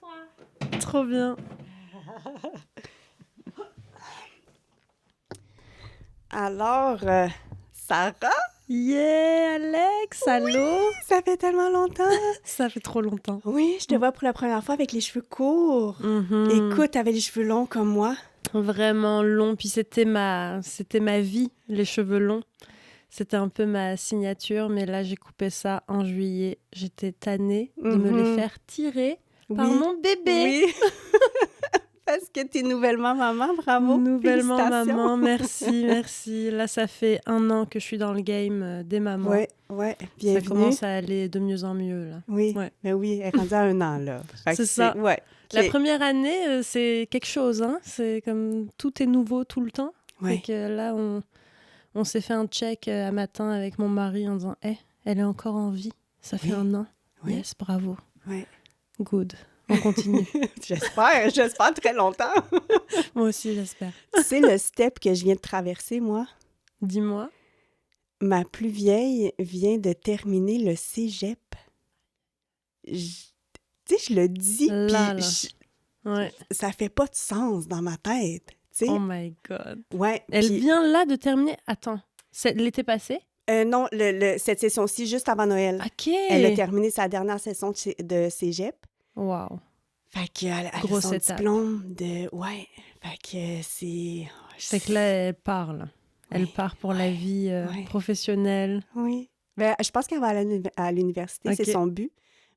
toi. Trop bien. Alors, Sarah? Yeah, Alex, allô? Ça fait tellement longtemps. Ça fait trop longtemps. Oui, je te vois pour la première fois avec les cheveux courts. Mm-hmm. Écoute, t'avais les cheveux longs comme moi. Vraiment long. Puis c'était ma vie, les cheveux longs. C'était un peu ma signature, mais là, j'ai coupé ça en juillet. J'étais tannée de me les faire tirer par mon bébé. Oui. Parce que t'es nouvellement maman, bravo. Nouvellement Félicitations. maman, merci. Là, ça fait 1 an que je suis dans le game des mamans. Ouais, bienvenue. Ça commence à aller de mieux en mieux, là. Oui, ouais. Mais oui, elle est rendue à 1 an, là. C'est ça. Ouais. La première année, c'est quelque chose, hein. C'est comme tout est nouveau tout le temps. Ouais. Fait que là, on s'est fait un check un matin avec mon mari en disant « elle est encore en vie. Ça fait 1 an. Oui. Yes, bravo. Ouais. Good. On continue. » J'espère très longtemps. Moi aussi, j'espère. C'est le step que je viens de traverser, moi. Dis-moi. Ma plus vieille vient de terminer le cégep. Tu sais, je le dis, puis ouais. Ça fait pas de sens dans ma tête. T'sais. Oh my God. Ouais. Elle vient là de terminer... Attends, c'est l'été passé? Non, cette session-ci, juste avant Noël. OK. Elle a terminé sa dernière session de cégep. Wow. Fait qu'elle a son diplôme de... Ouais. Fait que c'est... Fait que là, elle part, là. Elle part pour la vie professionnelle. Oui. Ben, je pense qu'elle va aller à l'université, okay. C'est son but.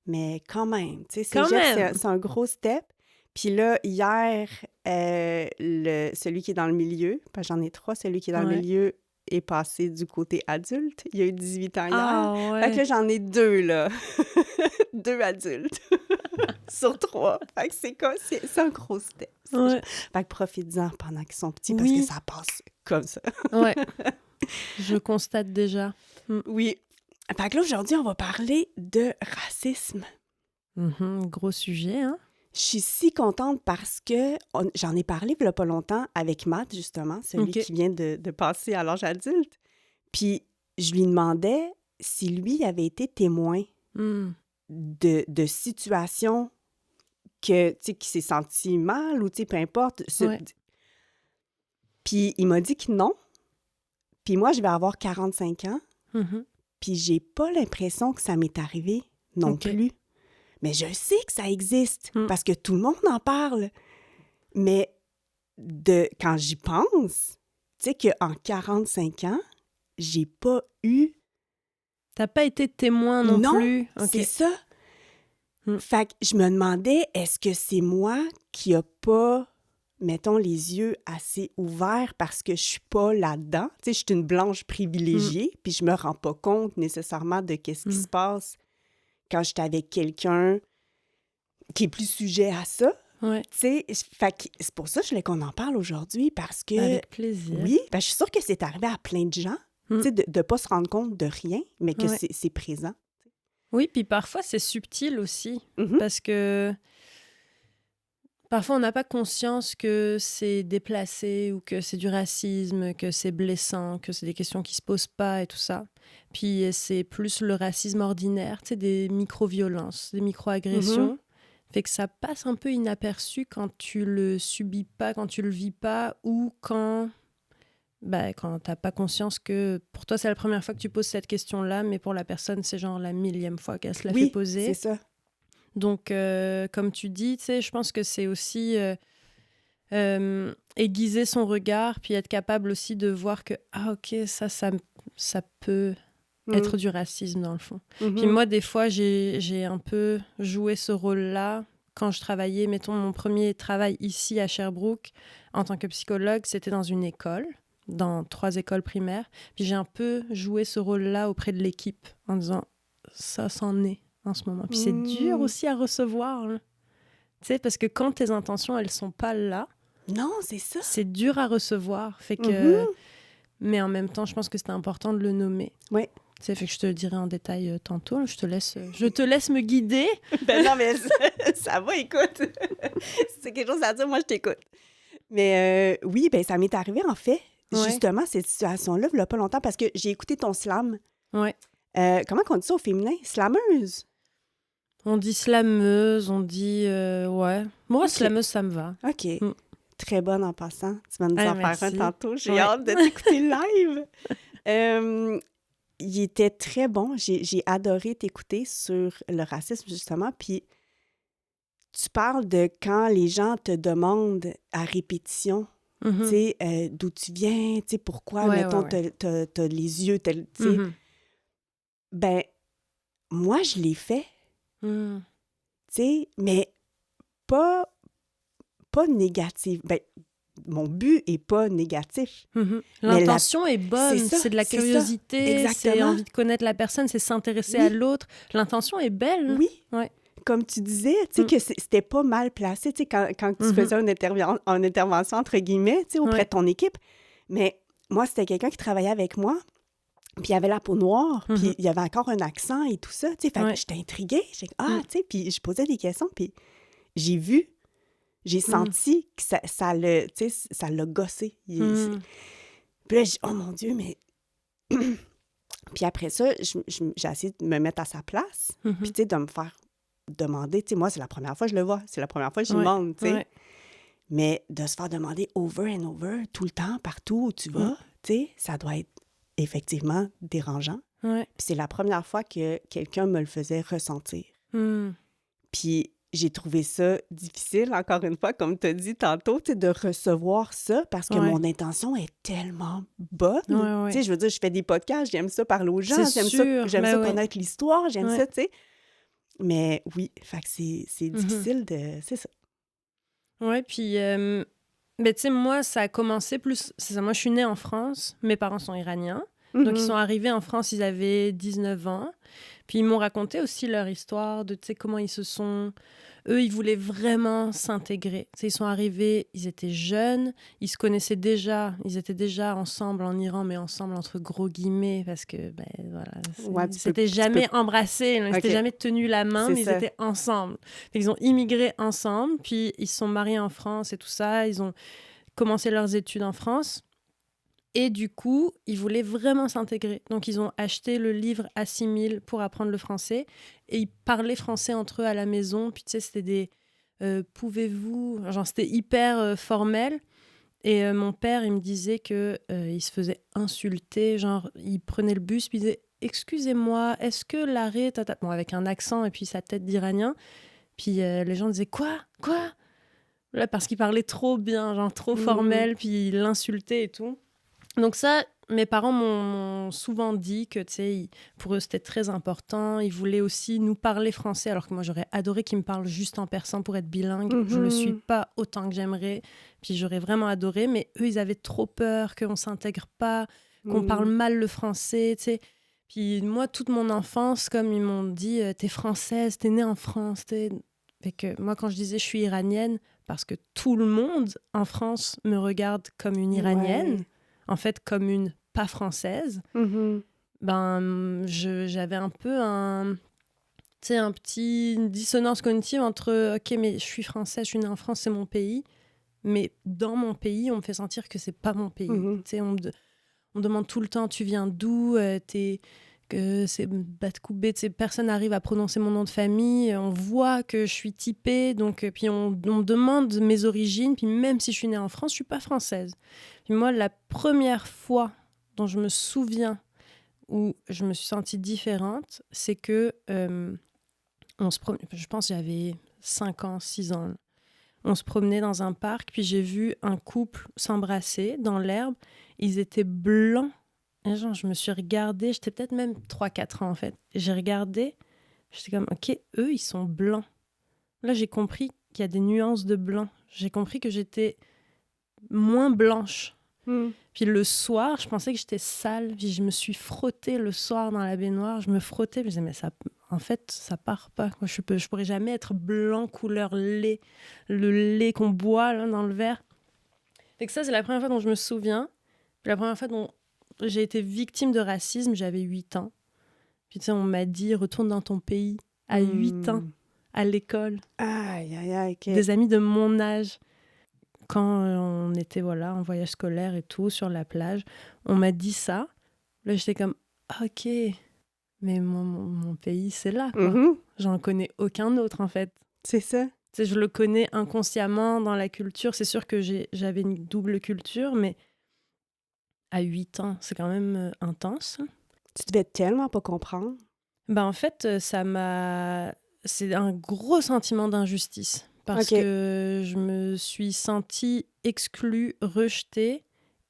Mais quand même, tu sais, c'est un gros step. Puis là, hier, celui qui est dans le milieu, parce que j'en ai 3, celui qui est dans le milieu est passé du côté adulte. Il a eu 18 ans hier. Ouais. Fait que là, j'en ai 2, là. 2 adultes sur 3. Fait que c'est un gros step. Ouais. Fait que profite-en pendant qu'ils sont petits, parce que ça passe comme ça. Ouais. Je constate déjà. Oui. Fait que là, aujourd'hui, on va parler de racisme. Gros sujet, hein? Je suis si contente parce que j'en ai parlé il n'y a pas longtemps avec Matt, justement, celui qui vient de passer à l'âge adulte. Puis je lui demandais si lui avait été témoin de situations qui s'est senti mal ou peu importe. Puis il m'a dit que non. Puis moi, je vais avoir 45 ans. Puis j'ai pas l'impression que ça m'est arrivé non plus. Mais je sais que ça existe parce que tout le monde en parle. Mais quand j'y pense, tu sais qu'en 45 ans, j'ai pas eu... T'as pas été témoin non plus? Non, c'est ça. Fait que je me demandais, est-ce que c'est moi qui a pas, mettons, les yeux assez ouverts parce que je suis pas là-dedans? Tu sais, je suis une blanche privilégiée, puis je me rends pas compte nécessairement de qu'est-ce qui se passe quand je suis avec quelqu'un qui est plus sujet à ça. Ouais. Tu sais, c'est pour ça que je voulais qu'on en parle aujourd'hui, parce que... Avec plaisir. Oui, je suis sûre que c'est arrivé à plein de gens, tu sais, de ne pas se rendre compte de rien, mais que c'est présent. Oui, puis parfois, c'est subtil aussi, parce que parfois, on n'a pas conscience que c'est déplacé ou que c'est du racisme, que c'est blessant, que c'est des questions qui se posent pas et tout ça. Puis c'est plus le racisme ordinaire, tu sais, des micro-violences, des micro-agressions. Fait que ça passe un peu inaperçu quand tu le subis pas, quand tu le vis pas, ou quand t'as pas conscience que pour toi, c'est la première fois que tu poses cette question-là, mais pour la personne, c'est genre la 1000e fois qu'elle se l'a fait poser. Oui, c'est ça. Donc, comme tu dis, tu sais, je pense que c'est aussi aiguiser son regard, puis être capable aussi de voir que, ça peut être du racisme, dans le fond. Puis moi, des fois, j'ai un peu joué ce rôle-là quand je travaillais. Mettons, mon premier travail ici, à Sherbrooke, en tant que psychologue, c'était dans une école, dans 3 écoles primaires. Puis j'ai un peu joué ce rôle-là auprès de l'équipe, en disant, ça s'en est en ce moment. Puis c'est dur aussi à recevoir, tu sais, parce que quand tes intentions, elles sont pas là, non, c'est ça. C'est dur à recevoir. Fait que... Mais en même temps, je pense que c'est important de le nommer. Oui. Fait que je te le dirai en détail tantôt. Je te laisse me guider. Ben non, mais ça va, écoute. Si c'est quelque chose à dire, moi, je t'écoute. Mais oui, ben ça m'est arrivé, en fait, justement, cette situation-là, il n'y a pas longtemps, parce que j'ai écouté ton slam. Ouais. Comment on dit ça au féminin? Slameuse? On dit slameuse, on dit... ouais. Moi, Ok. slameuse, ça me va. OK. Très bonne en passant. Tu vas nous en faire un merci. tantôt. J'ai hâte de t'écouter live. Il était très bon. J'ai adoré t'écouter sur le racisme, justement. Puis tu parles de quand les gens te demandent à répétition, tu sais, d'où tu viens, tu sais, pourquoi, mettons, t'as les yeux, tu sais. Ben, moi, je l'ai fait, tu sais, mais pas négatif. Ben, mon but est pas négatif. L'intention est bonne, c'est de la curiosité, c'est envie de connaître la personne, c'est s'intéresser à l'autre. L'intention est belle. Oui. Ouais. Comme tu disais, tu sais, que c'était pas mal placé, tu sais, quand tu faisais une intervention, entre guillemets, tu sais, auprès de ton équipe. Mais moi, c'était quelqu'un qui travaillait avec moi, puis il avait la peau noire, puis il y avait encore un accent et tout ça, tu sais. Fait que j'étais intriguée. J'étais tu sais, puis je posais des questions, puis j'ai senti que ça l'a gossé. Puis là, j'ai dit, oh mon Dieu, mais... Puis après ça, j'ai essayé de me mettre à sa place, puis tu sais, de me faire demander, tu sais, moi, c'est la première fois que je le vois, c'est la première fois que je demande, tu sais. Ouais. Mais de se faire demander over and over, tout le temps, partout où tu vas, tu sais, ça doit être effectivement dérangeant. Ouais. Puis c'est la première fois que quelqu'un me le faisait ressentir. Puis j'ai trouvé ça difficile, encore une fois, comme tu as dit tantôt, tu sais, de recevoir ça parce que mon intention est tellement bonne. Tu sais, je veux dire, je fais des podcasts, j'aime ça parler aux gens, j'aime ça connaître l'histoire, j'aime ça, tu sais. Mais oui, fait que c'est difficile de... C'est ça. Ouais, puis... mais tu sais, moi, ça a commencé plus... C'est ça, moi, je suis née en France. Mes parents sont iraniens. Donc, ils sont arrivés en France, ils avaient 19 ans. Puis, ils m'ont raconté aussi leur histoire de, tu sais, comment ils se sont... Eux, ils voulaient vraiment s'intégrer. Tu sais, ils sont arrivés, ils étaient jeunes, ils se connaissaient déjà, ils étaient déjà ensemble en Iran, mais ensemble entre gros guillemets, parce que, ben, voilà, c'était jamais embrassé, ils s'étaient jamais tenu la main, mais ils étaient ensemble. Ils ont immigré ensemble, puis ils se sont mariés en France et tout ça, ils ont commencé leurs études en France. Et du coup, ils voulaient vraiment s'intégrer. Donc, ils ont acheté le livre Assimile pour apprendre le français. Et ils parlaient français entre eux à la maison. Puis, tu sais, c'était des pouvez-vous... Genre, c'était hyper formel. Et mon père, il me disait qu'il se faisait insulter. Genre, il prenait le bus, puis il disait « Excusez-moi, est-ce que l'arrêt... » Bon, avec un accent et puis sa tête d'Iranien. Puis les gens disaient « Quoi ? Là, parce qu'il parlait trop bien, genre trop formel. Puis il l'insultait et tout. Donc ça, mes parents m'ont souvent dit que, tu sais, pour eux, c'était très important. Ils voulaient aussi nous parler français, alors que moi, j'aurais adoré qu'ils me parlent juste en persan pour être bilingue. Je le suis pas autant que j'aimerais, puis j'aurais vraiment adoré. Mais eux, ils avaient trop peur qu'on s'intègre pas, qu'on parle mal le français, tu sais. Puis moi, toute mon enfance, comme ils m'ont dit, t'es française, t'es née en France, Fait que moi, quand je disais je suis iranienne, parce que tout le monde en France me regarde comme une iranienne, en fait, comme une pas française, ben, j'avais un peu une dissonance cognitive entre « Ok, mais je suis française, je suis née en France, c'est mon pays. » Mais dans mon pays, on me fait sentir que c'est pas mon pays. Tu sais, on me demande tout le temps « Tu viens d'où ?» que c'est Batkoubé, personne n'arrive à prononcer mon nom de famille, on voit que je suis typée, donc puis on me demande mes origines, puis même si je suis née en France, je suis pas française. Puis moi, la première fois dont je me souviens où je me suis sentie différente, c'est que je pense que j'avais 5 ans, 6 ans. On se promenait dans un parc, puis j'ai vu un couple s'embrasser dans l'herbe. Ils étaient blancs. Et genre, je me suis regardée, j'étais peut-être même 3-4 ans en fait. J'ai regardé, j'étais comme, ok, eux, ils sont blancs. Là, j'ai compris qu'il y a des nuances de blanc. J'ai compris que j'étais moins blanche. Puis le soir, je pensais que j'étais sale. Puis je me suis frottée le soir dans la baignoire. Je me frottais, je me disais, mais ça, en fait, ça part pas. Moi, je pourrais jamais être blanc couleur lait. Le lait qu'on boit là, dans le verre. Fait que ça, c'est la première fois dont je me souviens. Puis la première fois dont j'ai été victime de racisme, j'avais 8 ans. Puis tu sais, on m'a dit, retourne dans ton pays à 8 ans, à l'école. Aïe, okay. Des amis de mon âge. Quand on était en voyage scolaire et tout, sur la plage, on m'a dit ça. Là, j'étais comme, ok. mais mon pays, c'est là, quoi. J'en connais aucun autre, en fait. C'est ça. Tu sais, je le connais inconsciemment dans la culture. C'est sûr que j'avais une double culture, mais à 8 ans, c'est quand même intense. Tu devais tellement pas comprendre. En fait, c'est un gros sentiment d'injustice. Parce que je me suis sentie exclue, rejetée,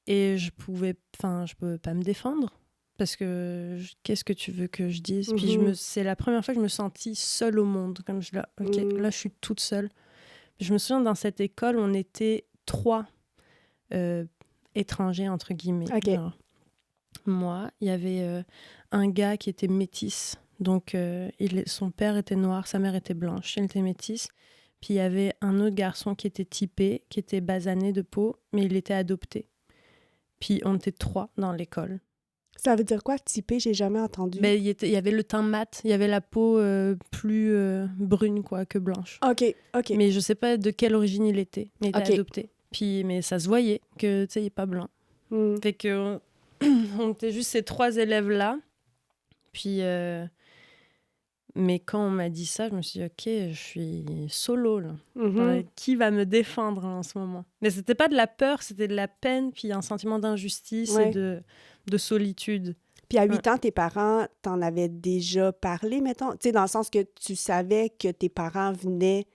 et je pouvais pas me défendre. Parce que qu'est-ce que tu veux que je dise? Puis c'est la première fois que je me sentis seule au monde. Comme là, je suis toute seule. Je me souviens, dans cette école, on était 3 étrangers, entre guillemets. Genre, moi, il y avait un gars qui était métis. Donc, son père était noir, sa mère était blanche. Elle était métisse. Puis, il y avait un autre garçon qui était typé, qui était basané de peau, mais il était adopté. Puis, on était 3 dans l'école. Ça veut dire quoi, typé? J'ai jamais entendu. Il y avait le teint mat, il y avait la peau plus brune quoi, que blanche. OK. Mais je sais pas de quelle origine il était, mais il était adopté. Puis, mais ça se voyait que, tu sais, il n'est pas blanc. Fait que on était juste ces 3 élèves-là. Puis, mais quand on m'a dit ça, je me suis dit, OK, je suis solo, là. Qui va me défendre là, en ce moment? Mais c'était pas de la peur, c'était de la peine, puis un sentiment d'injustice et de solitude. Puis à 8 ans, tes parents t'en avaient déjà parlé, mettons? Tu sais, dans le sens que tu savais que tes parents venaient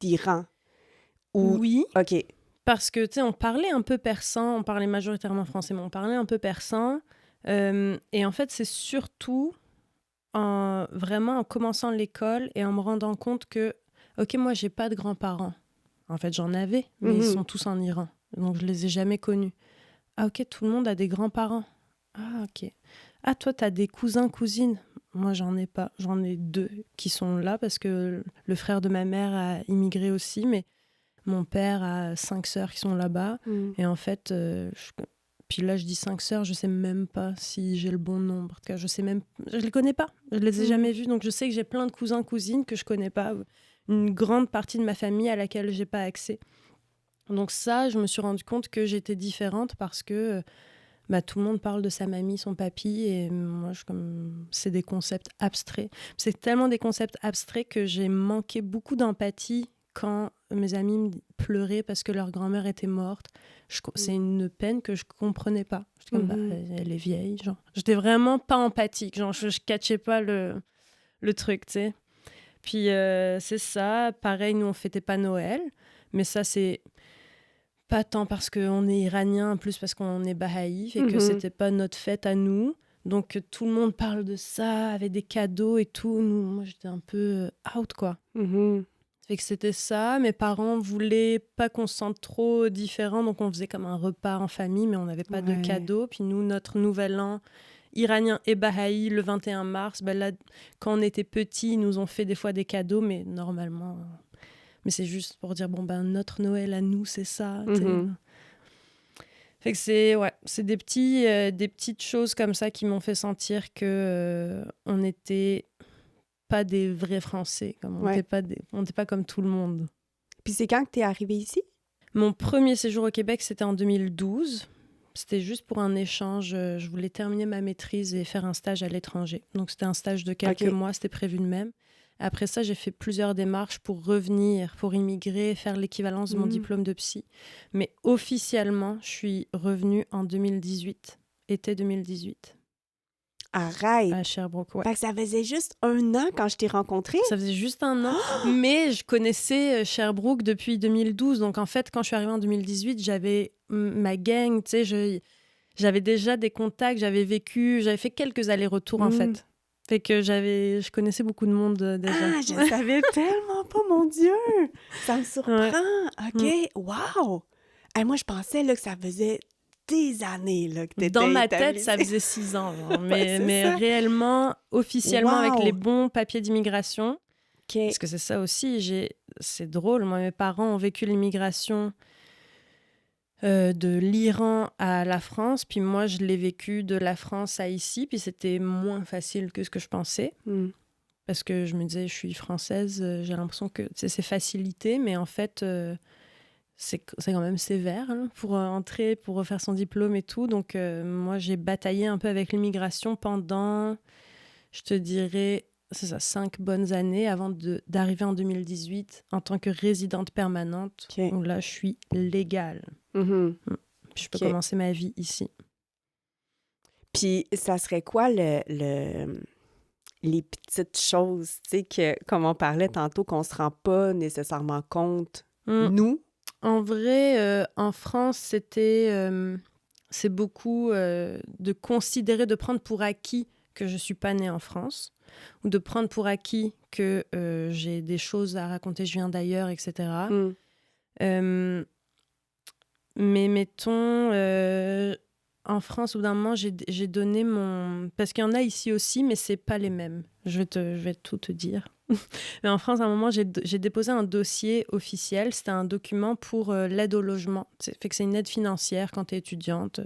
d'Iran. Oui. OK. Parce que, tu sais, on parlait un peu persan, on parlait majoritairement français, mais on parlait un peu persan. Et en fait, c'est surtout vraiment en commençant l'école et en me rendant compte que, OK, moi, j'ai pas de grands-parents. En fait, j'en avais, mais ils sont tous en Iran. Donc, je les ai jamais connus. Ah, OK, tout le monde a des grands-parents. Ah, OK. Ah, toi, t'as des cousins, cousines. Moi, j'en ai pas. J'en ai 2 qui sont là parce que le frère de ma mère a immigré aussi, mais mon père a 5 sœurs qui sont là-bas. Et en fait, puis là, je dis 5 sœurs, je sais même pas si j'ai le bon nombre. En tout cas, je les connais pas. Je les ai jamais vues. Donc, je sais que j'ai plein de cousins, cousines que je connais pas. Une grande partie de ma famille à laquelle j'ai pas accès. Donc ça, je me suis rendu compte que j'étais différente parce que tout le monde parle de sa mamie, son papy, et moi, c'est des concepts abstraits. C'est tellement des concepts abstraits que j'ai manqué beaucoup d'empathie quand mes amis pleuraient parce que leur grand-mère était morte. C'est une peine que je comprenais pas. J'étais comme, elle est vieille. Genre. J'étais vraiment pas empathique. Genre, je catchais pas le truc, tu sais. Puis, c'est ça. Pareil, nous, on fêtait pas Noël. Mais ça, c'est pas tant parce qu'on est iranien, plus parce qu'on est bahaï, et que c'était pas notre fête à nous. Donc, tout le monde parle de ça, avec des cadeaux et tout. Moi, j'étais un peu out, quoi. Fait que c'était ça. Mes parents voulaient pas qu'on se sente trop différents, donc on faisait comme un repas en famille, mais on n'avait pas de cadeaux. Puis nous, notre nouvel an iranien et bahaï, le 21 mars, là, quand on était petits, ils nous ont fait des fois des cadeaux, mais normalement... Mais c'est juste pour dire, notre Noël à nous, c'est ça. Fait que c'est des petites choses comme ça qui m'ont fait sentir que on n'était pas des vrais Français. On n'était pas comme tout le monde. Puis c'est quand que t'es arrivée ici? Mon premier séjour au Québec, c'était en 2012. C'était juste pour un échange. Je voulais terminer ma maîtrise et faire un stage à l'étranger. Donc, c'était un stage de quelques mois. C'était prévu de même. Après ça, j'ai fait plusieurs démarches pour revenir, pour immigrer, faire l'équivalence de mon diplôme de psy. Mais officiellement, je suis revenue en 2018, été 2018. Arrête! À Sherbrooke, ouais. Fait que ça faisait juste 1 an quand je t'ai rencontrée? Ça faisait juste 1 an, mais je connaissais Sherbrooke depuis 2012. Donc, en fait, quand je suis arrivée en 2018, j'avais ma gang, tu sais, j'avais déjà des contacts, j'avais fait quelques allers-retours, en fait. Fait que je connaissais beaucoup de monde déjà. Ah, je savais tellement pas, mon Dieu! Ça me surprend! OK, wow! Hey, moi, je pensais là, que ça faisait des années là, que t'étais dans ma établie. tête, ça faisait 6 ans. Genre. Mais réellement, officiellement, avec les bons papiers d'immigration. Parce que c'est ça aussi, c'est drôle. Moi, mes parents ont vécu l'immigration de l'Iran à la France, puis moi, je l'ai vécu de la France à ici, puis c'était moins facile que ce que je pensais. Parce que je me disais, je suis française, j'ai l'impression que c'est facilité, mais en fait... c'est quand même sévère pour entrer, pour refaire son diplôme et tout. Donc, moi, j'ai bataillé un peu avec l'immigration pendant je te dirais, c'est ça, 5 bonnes années avant d'arriver en 2018 en tant que résidente permanente, où là, je suis légale. Puis je peux commencer ma vie ici. Puis ça serait quoi les petites choses, tu sais, comme on parlait tantôt, qu'on se rend pas nécessairement compte, nous? En vrai, en France, c'est beaucoup de considérer, de prendre pour acquis que je suis pas née en France, ou de prendre pour acquis que j'ai des choses à raconter, je viens d'ailleurs, etc. Mais mettons, en France, au bout d'un moment, j'ai donné mon... Parce qu'il y en a ici aussi, mais c'est pas les mêmes. Je vais tout te dire. Mais en France, à un moment, j'ai déposé un dossier officiel. C'était un document pour l'aide au logement. Fait que c'est une aide financière quand tu es étudiante.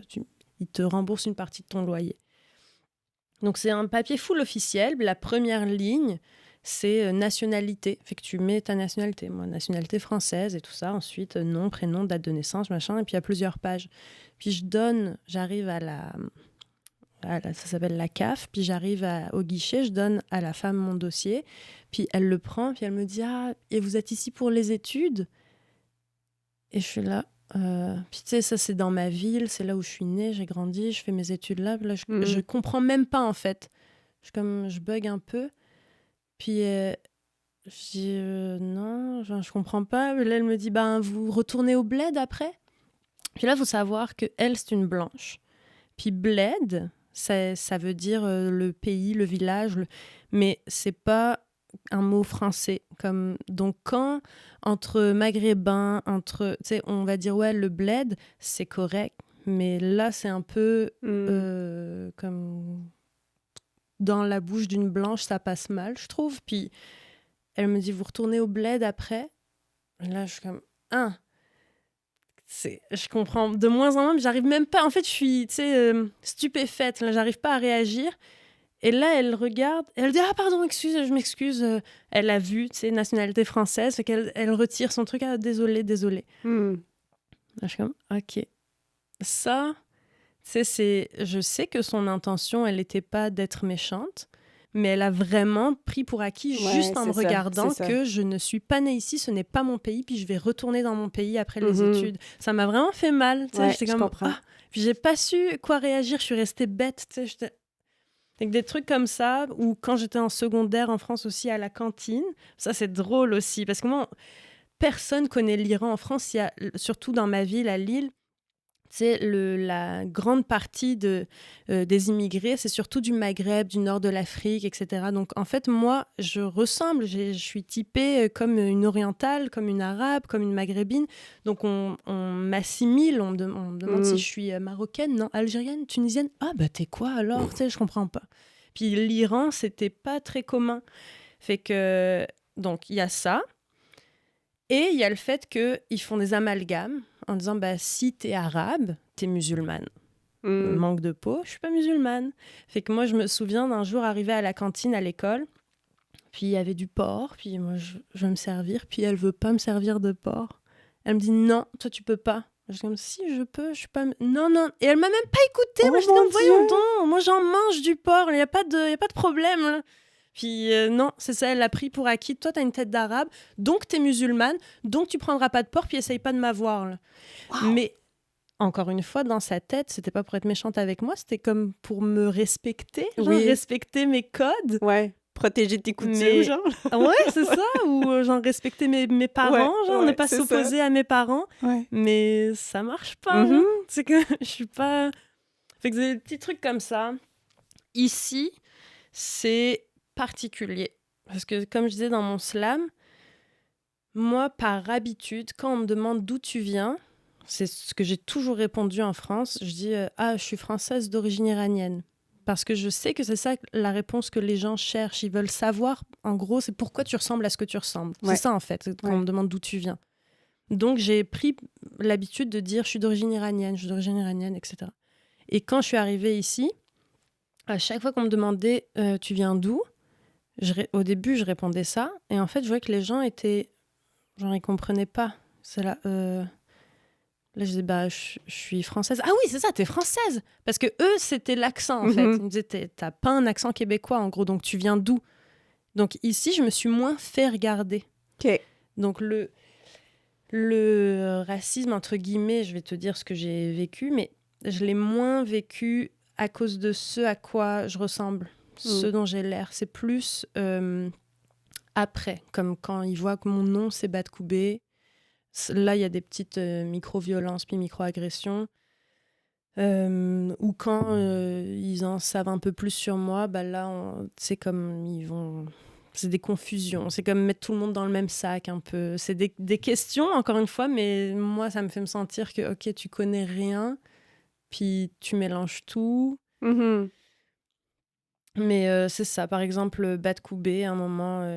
Ils te remboursent une partie de ton loyer. Donc, c'est un papier full officiel. La première ligne, c'est nationalité. Fait que tu mets ta nationalité. Moi, nationalité française et tout ça. Ensuite, nom, prénom, date de naissance, machin. Et puis, il y a plusieurs pages. Puis, j'arrive à ça s'appelle la CAF. Puis, j'arrive au guichet. Je donne à la femme mon dossier. Puis, elle le prend. Puis, elle me dit « Ah, et vous êtes ici pour les études ?» Et je suis là... Puis tu sais, ça c'est dans ma ville, c'est là où je suis née, j'ai grandi, je fais mes études là. Là je comprends même pas en fait. Je bug un peu. Puis je dis non, je comprends pas. Là elle me dit vous retournez au bled après. Puis là il faut savoir que elle c'est une blanche. Puis bled, ça veut dire le pays, le village, mais c'est pas un mot français. Donc, quand entre maghrébins, tu sais, on va dire, ouais, le bled, c'est correct, mais là, c'est un peu comme dans la bouche d'une blanche, ça passe mal, je trouve. Puis, elle me dit, vous retournez au bled après? Et là, je suis comme, je comprends de moins en moins, mais j'arrive même pas. En fait, je suis, tu sais, stupéfaite. Là, j'arrive pas à réagir. Et là, elle regarde, elle dit « Ah, pardon, je m'excuse. » Elle a vu, tu sais, nationalité française, fait qu'elle retire son truc. « Ah, désolée. » Là, je suis comme « Ok. » Ça, tu sais, je sais que son intention, elle n'était pas d'être méchante, mais elle a vraiment pris pour acquis, juste en me regardant, que je ne suis pas née ici, ce n'est pas mon pays, puis je vais retourner dans mon pays après les études. Ça m'a vraiment fait mal. Tu sais, j'étais comme « Ah !» Puis j'ai pas su quoi réagir, je suis restée bête, tu sais, avec des trucs comme ça, ou quand j'étais en secondaire en France aussi à la cantine, ça c'est drôle aussi, parce que moi, personne connaît l'Iran en France, il y a, surtout dans ma ville, à Lille, c'est la grande partie des immigrés, c'est surtout du Maghreb, du nord de l'Afrique, etc. Donc en fait, moi, je ressemble, je suis typée comme une orientale, comme une arabe, comme une maghrébine. Donc on m'assimile, on me demande si je suis marocaine, non, algérienne, tunisienne. Ah bah t'es quoi alors? Tu sais, je comprends pas. Puis l'Iran, c'était pas très commun. Fait que, donc il y a ça. Et il y a le fait qu'ils font des amalgames en disant si t'es arabe, t'es musulmane. Manque de peau, je suis pas musulmane. Fait que moi, je me souviens d'un jour arriver à la cantine à l'école, puis il y avait du porc, puis moi, je veux me servir, puis elle veut pas me servir de porc. Elle me dit non, toi tu peux pas. Je suis comme si je peux, je suis pas. Non. Et elle m'a même pas écoutée. Moi, j'étais comme voyons donc, moi j'en mange du porc, il y a pas de problème là. Puis non, c'est ça, elle l'a pris pour acquis. Toi, t'as une tête d'arabe, donc t'es musulmane, donc tu prendras pas de porc, puis essaye pas de m'avoir. Là. Wow. Mais encore une fois, dans sa tête, c'était pas pour être méchante avec moi, c'était comme pour me respecter, genre respecter mes codes. Ouais, protéger tes coutumes, genre. Ouais, c'est ça, ou genre respecter mes parents, genre ne pas s'opposer à mes parents. Ouais. Mais ça marche pas. C'est que je suis pas... Fait que des petits trucs comme ça. Ici, c'est particulier. Parce que, comme je disais dans mon slam, moi, par habitude, quand on me demande d'où tu viens, c'est ce que j'ai toujours répondu en France, je dis « Ah, je suis française d'origine iranienne ». Parce que je sais que c'est ça la réponse que les gens cherchent. Ils veulent savoir, en gros, c'est pourquoi tu ressembles à ce que tu ressembles. Ouais. C'est ça, en fait, quand on me demande d'où tu viens. Donc, j'ai pris l'habitude de dire « Je suis d'origine iranienne, etc. » Et quand je suis arrivée ici, à chaque fois qu'on me demandait « Tu viens d'où ?» Au début, je répondais ça. Et en fait, je voyais que les gens étaient... Genre, ils comprenaient pas. C'est là... Là, je disais, je suis française. Ah oui, c'est ça, t'es française. Parce que eux, c'était l'accent, en fait. Ils me disaient, t'as pas un accent québécois, en gros, donc tu viens d'où? Donc ici, je me suis moins fait regarder. OK. Donc le racisme, entre guillemets, je vais te dire ce que j'ai vécu, mais je l'ai moins vécu à cause de ce à quoi je ressemble, ce dont j'ai l'air. C'est plus après, comme quand ils voient que mon nom, c'est Badkoubé. Là, il y a des petites micro-violences puis micro-agressions. Ou quand ils en savent un peu plus sur moi, là, c'est comme ils vont... C'est des confusions. C'est comme mettre tout le monde dans le même sac, un peu. C'est des questions, encore une fois, mais moi, ça me fait me sentir que, OK, tu connais rien, puis tu mélanges tout. Mm-hmm. Mais c'est ça. Par exemple, Badkoubé, à un moment,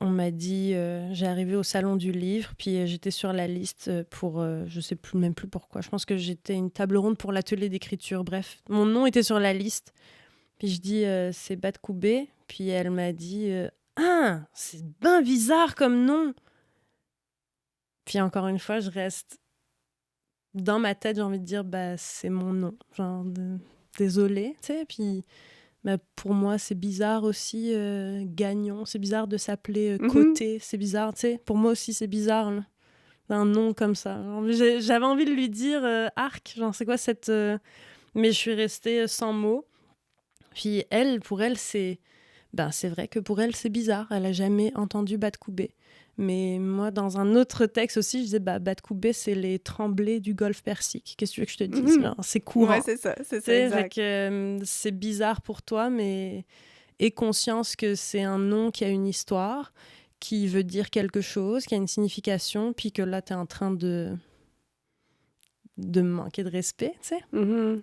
on m'a dit... j'ai arrivé au Salon du Livre, puis j'étais sur la liste pour... je sais même plus pourquoi. Je pense que j'étais une table ronde pour l'atelier d'écriture. Bref, mon nom était sur la liste. Puis je dis, c'est Badkoubé. Puis elle m'a dit... Ah, c'est bien bizarre comme nom. Puis encore une fois, je reste dans ma tête, j'ai envie de dire, c'est mon nom. Genre, désolée, tu sais. Puis pour moi, c'est bizarre aussi, Gagnon. C'est bizarre de s'appeler Côté. C'est bizarre, tu sais. Pour moi aussi, c'est bizarre, là. Un nom comme ça. J'avais envie de lui dire Arc, genre, c'est quoi cette... Mais je suis restée sans mots. Puis pour elle, c'est vrai que pour elle, c'est bizarre. Elle a jamais entendu Badkoubé. Mais moi, dans un autre texte aussi, je disais, Badkoubé, c'est les tremblés du golfe Persique. Qu'est-ce que tu veux que je te dise? Là, c'est courant. Ouais, c'est ça, exact. C'est bizarre pour toi, mais aie conscience que c'est un nom qui a une histoire, qui veut dire quelque chose, qui a une signification, puis que là, tu es en train de manquer de respect, tu sais.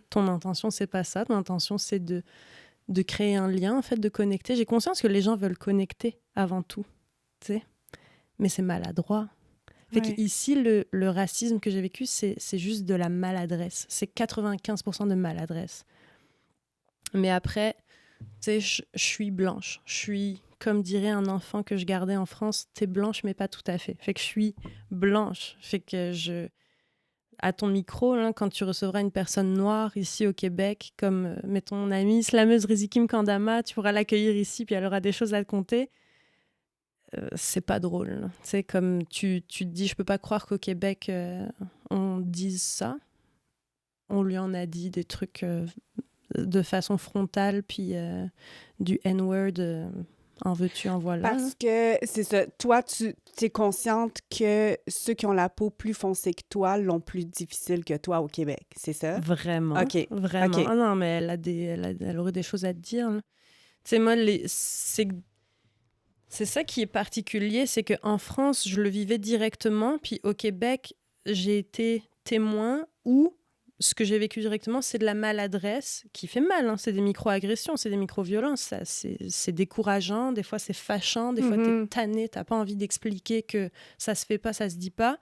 Ton intention, c'est pas ça. Ton intention, c'est de créer un lien, en fait, de connecter. J'ai conscience que les gens veulent connecter avant tout, tu sais. Mais c'est maladroit. Fait qu'ici, le racisme que j'ai vécu, c'est juste de la maladresse. C'est 95% de maladresse. Mais après, tu sais, je suis blanche. Je suis, comme dirait un enfant que je gardais en France, t'es blanche, mais pas tout à fait. Fait que je suis blanche. Fait que à ton micro, là, quand tu recevras une personne noire ici au Québec, comme, mettons, mon amie slameuse Rizikim Kandama, tu pourras l'accueillir ici, puis elle aura des choses à te conter. C'est pas drôle. Tu sais, comme tu te dis, je peux pas croire qu'au Québec, on dise ça. On lui en a dit des trucs de façon frontale, puis du N-word, en veux-tu, en voilà. Parce que, c'est ça, toi, tu es consciente que ceux qui ont la peau plus foncée que toi l'ont plus difficile que toi au Québec, c'est ça? Vraiment. OK. Vraiment. OK. Ah non, mais elle aurait des choses à te dire. Tu sais, moi, c'est ça qui est particulier, c'est qu'en France, je le vivais directement, puis au Québec, j'ai été témoin où ce que j'ai vécu directement, c'est de la maladresse qui fait mal. C'est des micro-agressions, c'est des micro-violences. C'est décourageant, des fois c'est fâchant, des fois t'es tanné, t'as pas envie d'expliquer que ça se fait pas, ça se dit pas.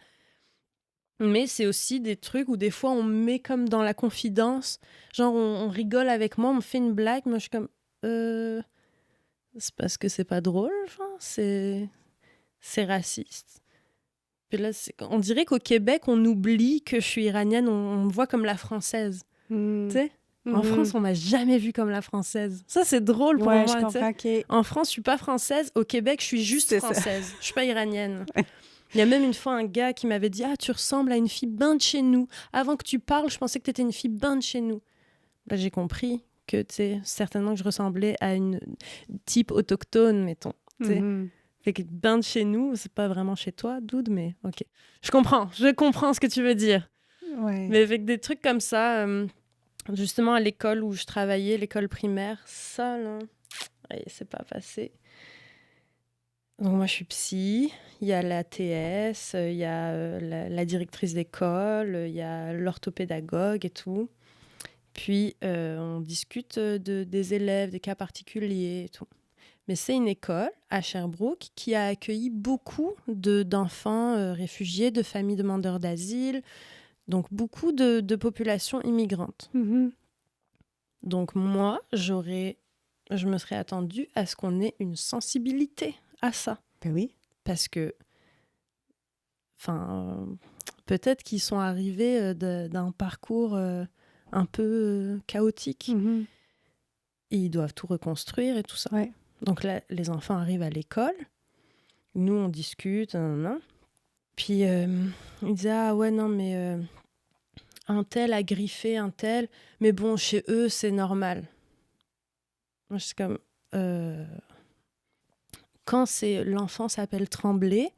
Mais c'est aussi des trucs où des fois on me met comme dans la confidence, genre on rigole avec moi, on me fait une blague, moi je suis comme... c'est parce que c'est pas drôle, genre, c'est raciste. Puis là, on dirait qu'au Québec, on oublie que je suis iranienne, on me voit comme la française. Tu sais? En France, on m'a jamais vue comme la française. Ça, c'est drôle pour moi. Je comprends, okay. En France, je suis pas française. Au Québec, je suis juste française. Je suis pas iranienne. Il y a même une fois un gars qui m'avait dit « Ah, tu ressembles à une fille ben de chez nous. Avant que tu parles, je pensais que tu étais une fille ben de chez nous. » Là, j'ai compris que, tu sais, certainement que je ressemblais à une type autochtone, mettons. Tu sais. Fait que ben de chez nous, c'est pas vraiment chez toi, dude, mais ok. Je comprends ce que tu veux dire. Ouais. Mais avec des trucs comme ça, justement à l'école où je travaillais, l'école primaire, ça, là, c'est pas passé. Donc moi, je suis psy, il y a la TS, il y a la directrice d'école, il y a l'orthopédagogue et tout. Puis, on discute des élèves, des cas particuliers et tout. Mais c'est une école à Sherbrooke qui a accueilli beaucoup d'enfants réfugiés, de familles demandeurs d'asile, donc beaucoup de populations immigrantes. Donc moi, je me serais attendue à ce qu'on ait une sensibilité à ça. Ben oui. Parce que, peut-être qu'ils sont arrivés d'un parcours un peu chaotique. Et ils doivent tout reconstruire et tout ça. Ouais. Donc là, les enfants arrivent à l'école. Nous, on discute. Puis, il disait, ah ouais, non, mais un tel a griffé un tel. Mais bon, chez eux, c'est normal. Moi, je suis comme... Quand l'enfant s'appelle Tremblay,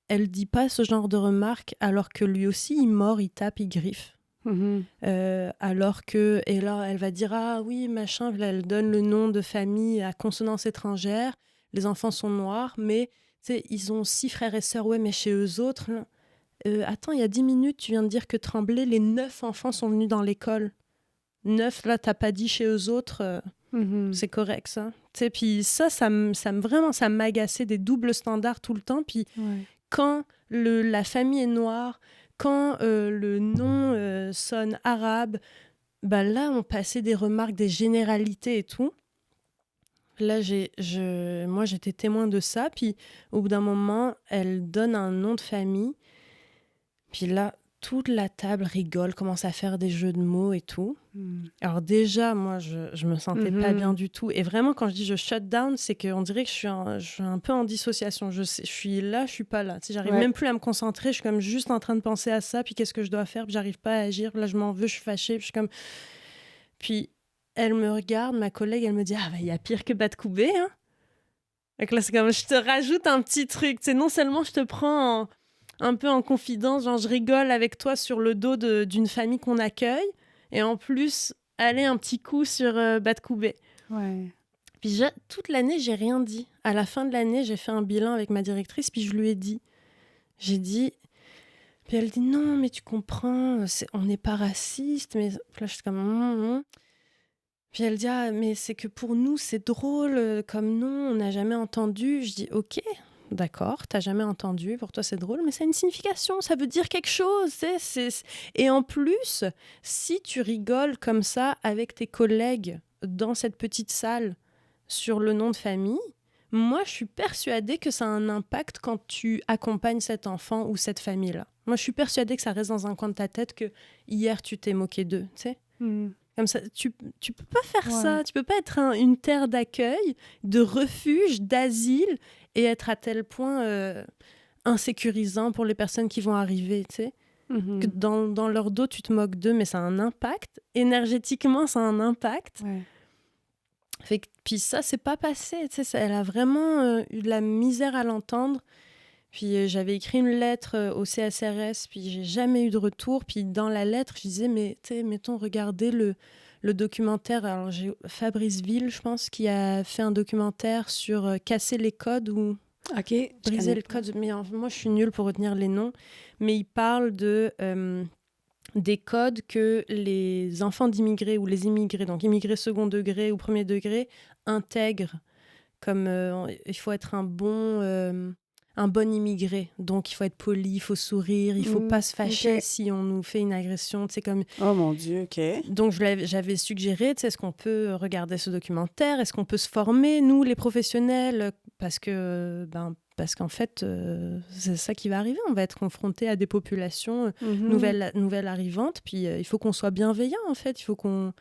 elle dit pas ce genre de remarques, alors que lui aussi, il mord, il tape, il griffe. Alors que... Et là, elle va dire, ah oui, machin, elle donne le nom de famille à consonance étrangère. Les enfants sont noirs, mais ils ont 6 frères et sœurs. Ouais, mais chez eux autres... attends, il y a 10 minutes, tu viens de dire que Tremblay, les 9 enfants sont venus dans l'école. 9, là, t'as pas dit chez eux autres... C'est correct, ça. Puis ça m'agaçait, des doubles standards tout le temps. Puis quand la famille est noire, quand le nom sonne arabe, là, on passait des remarques, des généralités et tout. Là, moi, j'étais témoin de ça. Puis au bout d'un moment, elle donne un nom de famille. Puis là, toute la table rigole, commence à faire des jeux de mots et tout. Alors déjà, moi, je me sentais pas bien du tout. Et vraiment, quand je dis je shut down, c'est qu'on dirait que je suis un peu en dissociation. Je suis là, je suis pas là. J'arrive même plus à me concentrer. Je suis comme juste en train de penser à ça, puis qu'est-ce que je dois faire, puis j'arrive pas à agir. Là, je m'en veux, je suis fâchée. Puis je suis comme... Puis elle me regarde, ma collègue, elle me dit, il y a pire que Batkoubé, hein. Donc là, c'est comme, je te rajoute un petit truc. Non seulement je te prends un peu en confidence, genre je rigole avec toi sur le dos d'une famille qu'on accueille, et en plus, aller un petit coup sur Batkoubé. Ouais. Puis toute l'année, j'ai rien dit. À la fin de l'année, j'ai fait un bilan avec ma directrice, puis je lui ai dit. J'ai dit... Puis elle dit, non, mais tu comprends, on n'est pas raciste, mais... Puis là, je suis comme... Puis elle dit, ah, mais c'est que pour nous, c'est drôle, comme non, on n'a jamais entendu. Je dis, ok... D'accord, t'as jamais entendu, pour toi c'est drôle, mais ça a une signification, ça veut dire quelque chose. Et en plus, si tu rigoles comme ça avec tes collègues dans cette petite salle sur le nom de famille, moi je suis persuadée que ça a un impact quand tu accompagnes cet enfant ou cette famille-là. Moi je suis persuadée que ça reste dans un coin de ta tête que hier tu t'es moqué d'eux, tu sais. Comme ça, tu peux pas faire ça. Tu peux pas être une terre d'accueil, de refuge, d'asile et être à tel point insécurisant pour les personnes qui vont arriver, tu sais. Que dans leur dos, tu te moques d'eux, mais ça a un impact. Énergétiquement, ça a un impact. Puis ça, c'est pas passé. Tu sais, elle a vraiment eu de la misère à l'entendre. Puis j'avais écrit une lettre au CSRS, puis j'ai jamais eu de retour. Puis dans la lettre, je disais, mais tu sais, mettons, regardez le documentaire. Alors j'ai Fabrice Ville, je pense, qui a fait un documentaire sur casser les codes ou briser le code. Mais moi, je suis nulle pour retenir les noms. Mais il parle des codes que les enfants d'immigrés ou les immigrés, donc immigrés second degré ou premier degré, intègrent. Comme il faut être un bon immigré. Donc, il faut être poli, il faut sourire, il ne faut pas se fâcher si on nous fait une agression. Comme... Oh mon Dieu, OK. Donc, j'avais suggéré, est-ce qu'on peut regarder ce documentaire? Est-ce qu'on peut se former, nous, les professionnels? Parce qu'en fait, c'est ça qui va arriver. On va être confronté à des populations nouvelles arrivantes. Puis, il faut qu'on soit bienveillant, en fait. Il faut qu'on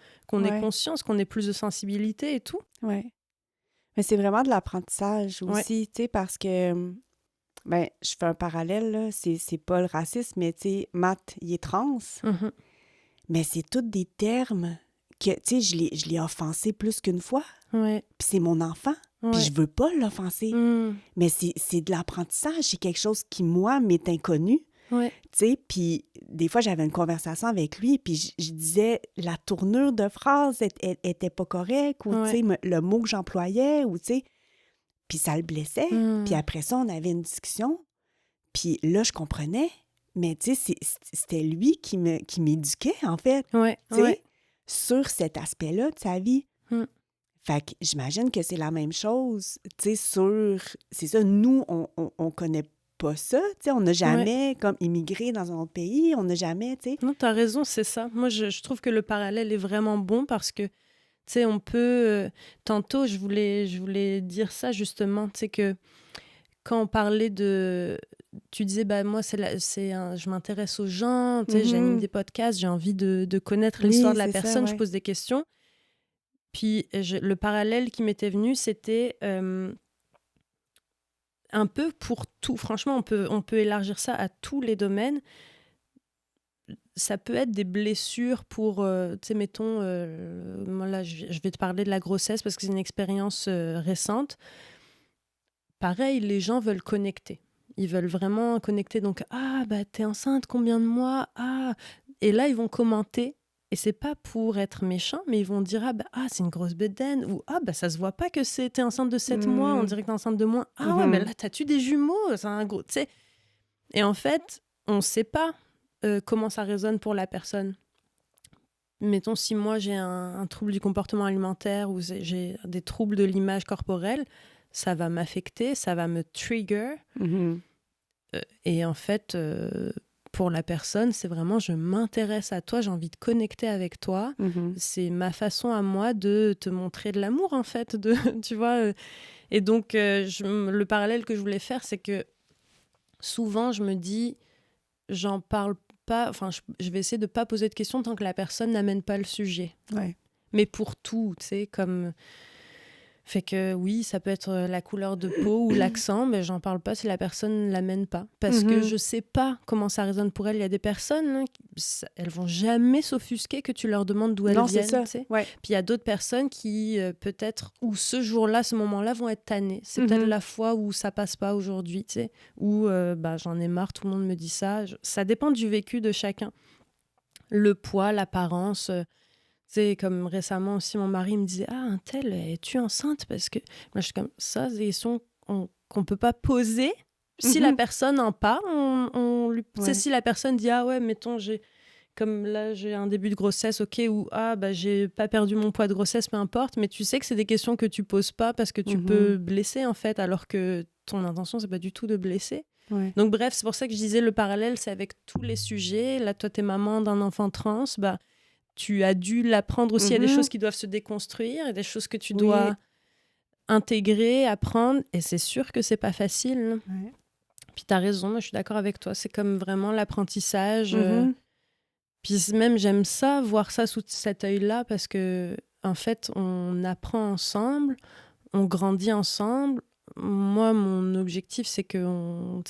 ait conscience, qu'on ait plus de sensibilité et tout. Oui. Mais c'est vraiment de l'apprentissage aussi, tu sais, parce que... je fais un parallèle, là, c'est pas le racisme, mais tu sais, Matt, il est trans, mais c'est tous des termes que, tu sais, je l'ai offensé plus qu'une fois, puis c'est mon enfant, puis je veux pas l'offenser, mais c'est de l'apprentissage, c'est quelque chose qui, moi, m'est inconnu, tu sais, puis des fois, j'avais une conversation avec lui, puis je disais, la tournure de phrase était pas correcte, ou, tu sais, le mot que j'employais, ou, tu sais, puis ça le blessait. Puis après ça, on avait une discussion. Puis là, je comprenais. Mais tu sais, c'était lui qui m'éduquait, en fait. Tu sais, sur cet aspect-là de sa vie. Fait que j'imagine que c'est la même chose. Tu sais, c'est ça, nous, on connaît pas ça. Tu sais, on n'a jamais, comme, immigré dans un autre pays. On n'a jamais, tu sais. Non, t'as raison, c'est ça. Moi, je trouve que le parallèle est vraiment bon parce que tu sais, on peut... tantôt, je voulais dire ça, justement, tu sais, que quand on parlait de tu disais, moi, je m'intéresse aux gens, tu sais, j'anime des podcasts, j'ai envie de connaître l'histoire de la personne, je pose des questions. Puis le parallèle qui m'était venu, c'était un peu pour tout. Franchement, on peut élargir ça à tous les domaines. Ça peut être des blessures pour, tu sais, mettons, moi là, je vais te parler de la grossesse parce que c'est une expérience récente. Pareil, les gens veulent connecter. Ils veulent vraiment connecter. Donc, t'es enceinte, combien de mois? Et là, ils vont commenter. Et c'est pas pour être méchant, mais ils vont dire c'est une grosse bédaine. Ou ça se voit pas que t'es enceinte de 7 mois, on dirait que t'es enceinte de moins. Ouais, mais là, t'as-tu des jumeaux? C'est un gros. Tu sais. Et en fait, on sait pas comment ça résonne pour la personne. Mettons, si moi j'ai un trouble du comportement alimentaire ou j'ai des troubles de l'image corporelle, ça va m'affecter, ça va me trigger. Et en fait, pour la personne, c'est vraiment je m'intéresse à toi, j'ai envie de connecter avec toi. C'est ma façon à moi de te montrer de l'amour, en fait. Tu vois. Et donc, le parallèle que je voulais faire, c'est que souvent, je me dis, j'en parle pas, enfin, je vais essayer de pas poser de questions tant que la personne n'amène pas le sujet. Ouais. Mais pour tout, tu sais, comme... Fait que oui, ça peut être la couleur de peau ou l'accent, mais j'en parle pas si la personne ne l'amène pas. Parce que je sais pas comment ça résonne pour elle. Il y a des personnes, elles vont jamais s'offusquer que tu leur demandes d'où elles viennent. Non, c'est ça. Tu sais. Ouais. Puis il y a d'autres personnes qui, peut-être, ou ce jour-là, ce moment-là, vont être tannées. C'est peut-être la fois où ça passe pas aujourd'hui, tu sais. Ou j'en ai marre, tout le monde me dit ça. Ça dépend du vécu de chacun. Le poids, l'apparence... C'est comme récemment aussi, mon mari me disait « un tel, es-tu enceinte ?» Parce que moi, je suis comme ça, c'est des questions qu'on peut pas poser. Si la personne en parle, on lui... Ouais. Si la personne dit « Ah ouais, mettons, comme là, j'ai un début de grossesse, ok, ou j'ai pas perdu mon poids de grossesse, peu importe. » Mais tu sais que c'est des questions que tu poses pas parce que tu peux blesser, en fait, alors que ton intention, c'est pas du tout de blesser. Ouais. Donc bref, c'est pour ça que je disais le parallèle, c'est avec tous les sujets. Là, toi, t'es maman d'un enfant trans, tu as dû l'apprendre aussi. Il y a des choses qui doivent se déconstruire et des choses que tu dois intégrer, apprendre. Et c'est sûr que c'est pas facile. Ouais. Puis t'as raison, moi je suis d'accord avec toi. C'est comme vraiment l'apprentissage. Puis même j'aime ça, voir ça sous cet œil-là parce que en fait, on apprend ensemble, on grandit ensemble. Moi, mon objectif, c'est que on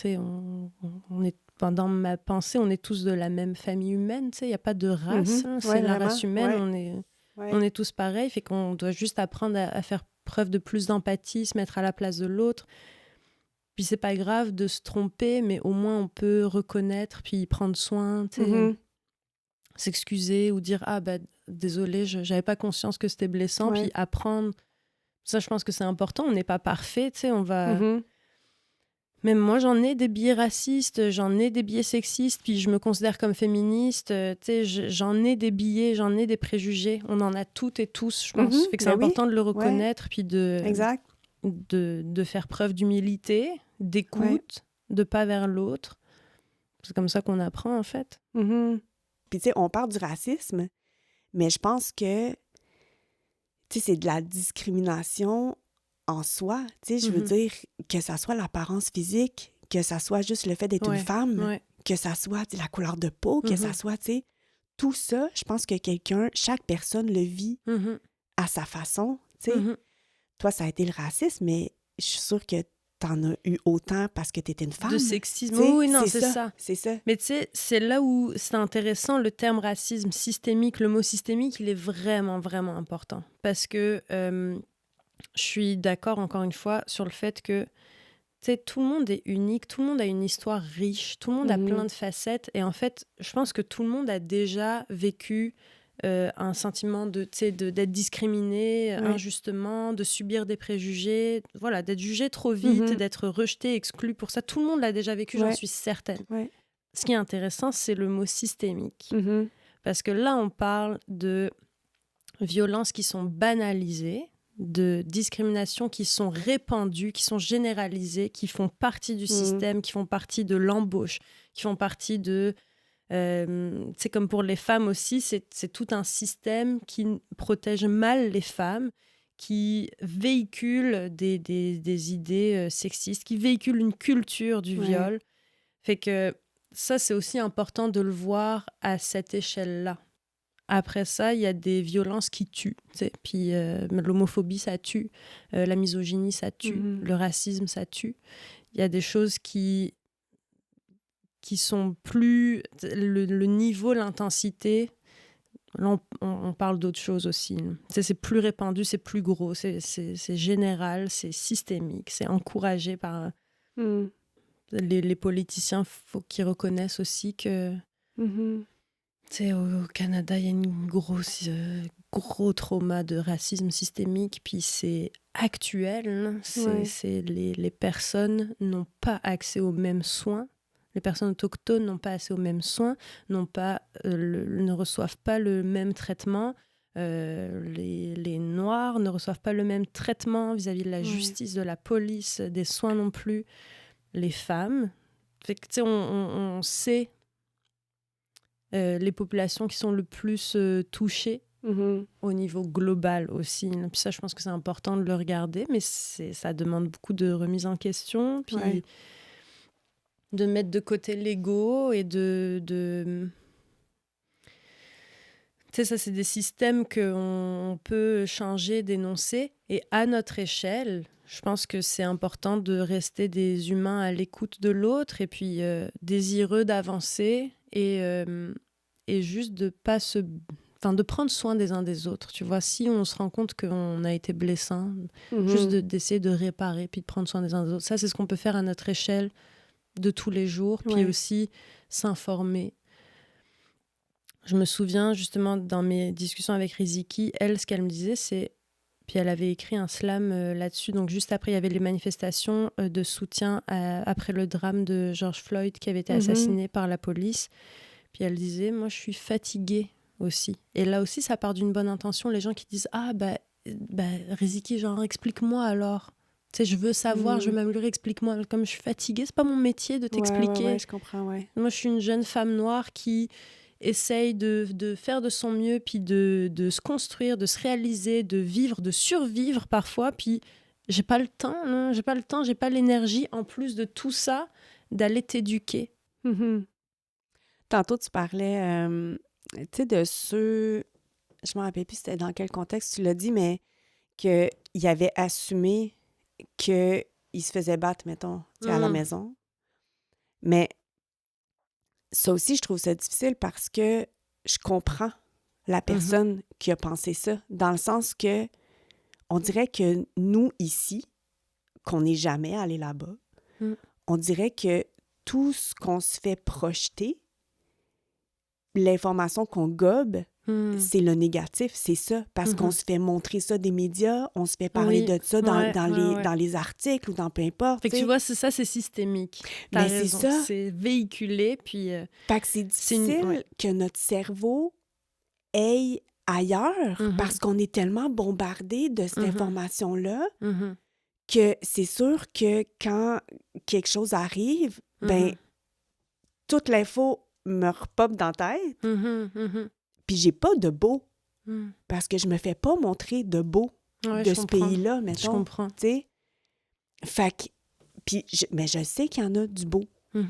est... Dans ma pensée, on est tous de la même famille humaine, tu sais, il n'y a pas de race, c'est la race humaine, on est tous pareils, fait qu'on doit juste apprendre à faire preuve de plus d'empathie, se mettre à la place de l'autre. Puis c'est pas grave de se tromper, mais au moins on peut reconnaître, puis prendre soin, tu sais, s'excuser ou dire désolé, j'avais pas conscience que c'était blessant, puis apprendre. Ça, je pense que c'est important, on n'est pas parfait, tu sais, on va... Même moi, j'en ai des biais racistes, j'en ai des biais sexistes, puis je me considère comme féministe. Tu sais, j'en ai des biais, j'en ai des préjugés. On en a toutes et tous, je pense. Fait que c'est important de le reconnaître, puis de faire preuve d'humilité, d'écoute, de pas vers l'autre. C'est comme ça qu'on apprend, en fait. Puis, tu sais, on parle du racisme, mais je pense que, tu sais, c'est de la discrimination en soi, tu sais, je veux dire, que ça soit l'apparence physique, que ça soit juste le fait d'être une femme, que ça soit la couleur de peau, que ça soit, tu sais, tout ça, je pense que chaque personne le vit à sa façon, tu sais. Toi, ça a été le racisme, mais je suis sûre que t'en as eu autant parce que t'étais une femme. De sexisme, oui, non, c'est ça. C'est ça. Mais tu sais, c'est là où c'est intéressant, le terme racisme systémique, le mot systémique, il est vraiment, vraiment important. Parce que... je suis d'accord, encore une fois, sur le fait que tout le monde est unique, tout le monde a une histoire riche, tout le monde a plein de facettes. Et en fait, je pense que tout le monde a déjà vécu un sentiment d'être discriminé injustement, de subir des préjugés, voilà, d'être jugé trop vite, d'être rejeté, exclu pour ça. Tout le monde l'a déjà vécu, j'en suis certaine. Ce qui est intéressant, c'est le mot systémique. Parce que là, on parle de violences qui sont banalisées, de discriminations qui sont répandues, qui sont généralisées, qui font partie du système, qui font partie de l'embauche, qui font partie de... c'est comme pour les femmes aussi, c'est tout un système qui protège mal les femmes, qui véhicule des idées sexistes, qui véhicule une culture du viol. Fait que ça, c'est aussi important de le voir à cette échelle-là. Après ça, il y a des violences qui tuent. Puis l'homophobie, ça tue. La misogynie, ça tue. Le racisme, ça tue. Il y a des choses qui sont plus... Le niveau, l'intensité... Là, on parle d'autres choses aussi. C'est plus répandu, c'est plus gros, c'est général, c'est systémique, c'est encouragé par les politiciens. Il faut qu'ils reconnaissent aussi que au Canada, il y a une gros trauma de racisme systémique, puis c'est actuel. Les personnes n'ont pas accès aux mêmes soins. Les personnes autochtones n'ont pas accès aux mêmes soins, ne reçoivent pas le même traitement. Les Noirs ne reçoivent pas le même traitement vis-à-vis de la justice, de la police, des soins non plus. Les femmes, fait que, on sait les populations qui sont le plus touchées au niveau global aussi. Puis ça, je pense que c'est important de le regarder, mais ça demande beaucoup de remise en question. Puis... de mettre de côté l'ego et de... Tu sais, ça, c'est des systèmes qu'on peut changer, dénoncer. Et à notre échelle, je pense que c'est important de rester des humains à l'écoute de l'autre et puis désireux d'avancer et juste de pas de prendre soin des uns des autres. Tu vois, si on se rend compte qu'on a été blessant, juste d'essayer de réparer puis de prendre soin des uns des autres. Ça, c'est ce qu'on peut faire à notre échelle de tous les jours, puis aussi s'informer. Je me souviens justement dans mes discussions avec Riziki, elle, ce qu'elle me disait, c'est... Puis elle avait écrit un slam là-dessus, donc juste après, il y avait les manifestations de soutien après le drame de George Floyd qui avait été assassiné par la police. Puis elle disait, moi, je suis fatiguée aussi. Et là aussi, ça part d'une bonne intention. Les gens qui disent, ah, Riziki, genre, explique-moi alors. Tu sais, je veux savoir, je veux m'améliorer, explique-moi. Comme je suis fatiguée, c'est pas mon métier de t'expliquer. Ouais, je comprends, Moi, je suis une jeune femme noire qui essaye de faire de son mieux, puis de se construire, de se réaliser, de vivre, de survivre parfois. Puis j'ai pas le temps, non, j'ai pas l'énergie, en plus de tout ça, d'aller t'éduquer. Tantôt, tu parlais, tu sais, de ceux... Je me rappelle plus c'était dans quel contexte tu l'as dit, mais qu'il avait assumé qu'il se faisait battre, mettons, à la maison. Mais ça aussi, je trouve ça difficile parce que je comprends la personne qui a pensé ça, dans le sens que on dirait que nous, ici, qu'on n'est jamais allé là-bas, on dirait que tout ce qu'on se fait projeter, l'information qu'on gobe, c'est le négatif, c'est ça. Parce qu'on se fait montrer ça des médias, on se fait parler de ça dans les articles ou dans peu importe. Fait que tu vois, c'est ça, c'est systémique. T'as raison. C'est ça. C'est véhiculé, puis... Fait que c'est difficile que notre cerveau aille ailleurs parce qu'on est tellement bombardé de cette information-là que c'est sûr que quand quelque chose arrive, ben toute l'info me repop dans la tête. Puis j'ai pas de beau. Parce que je me fais pas montrer de beau de ce pays-là, mettons. Je comprends. T'sais? Fait que... Puis mais je sais qu'il y en a du beau.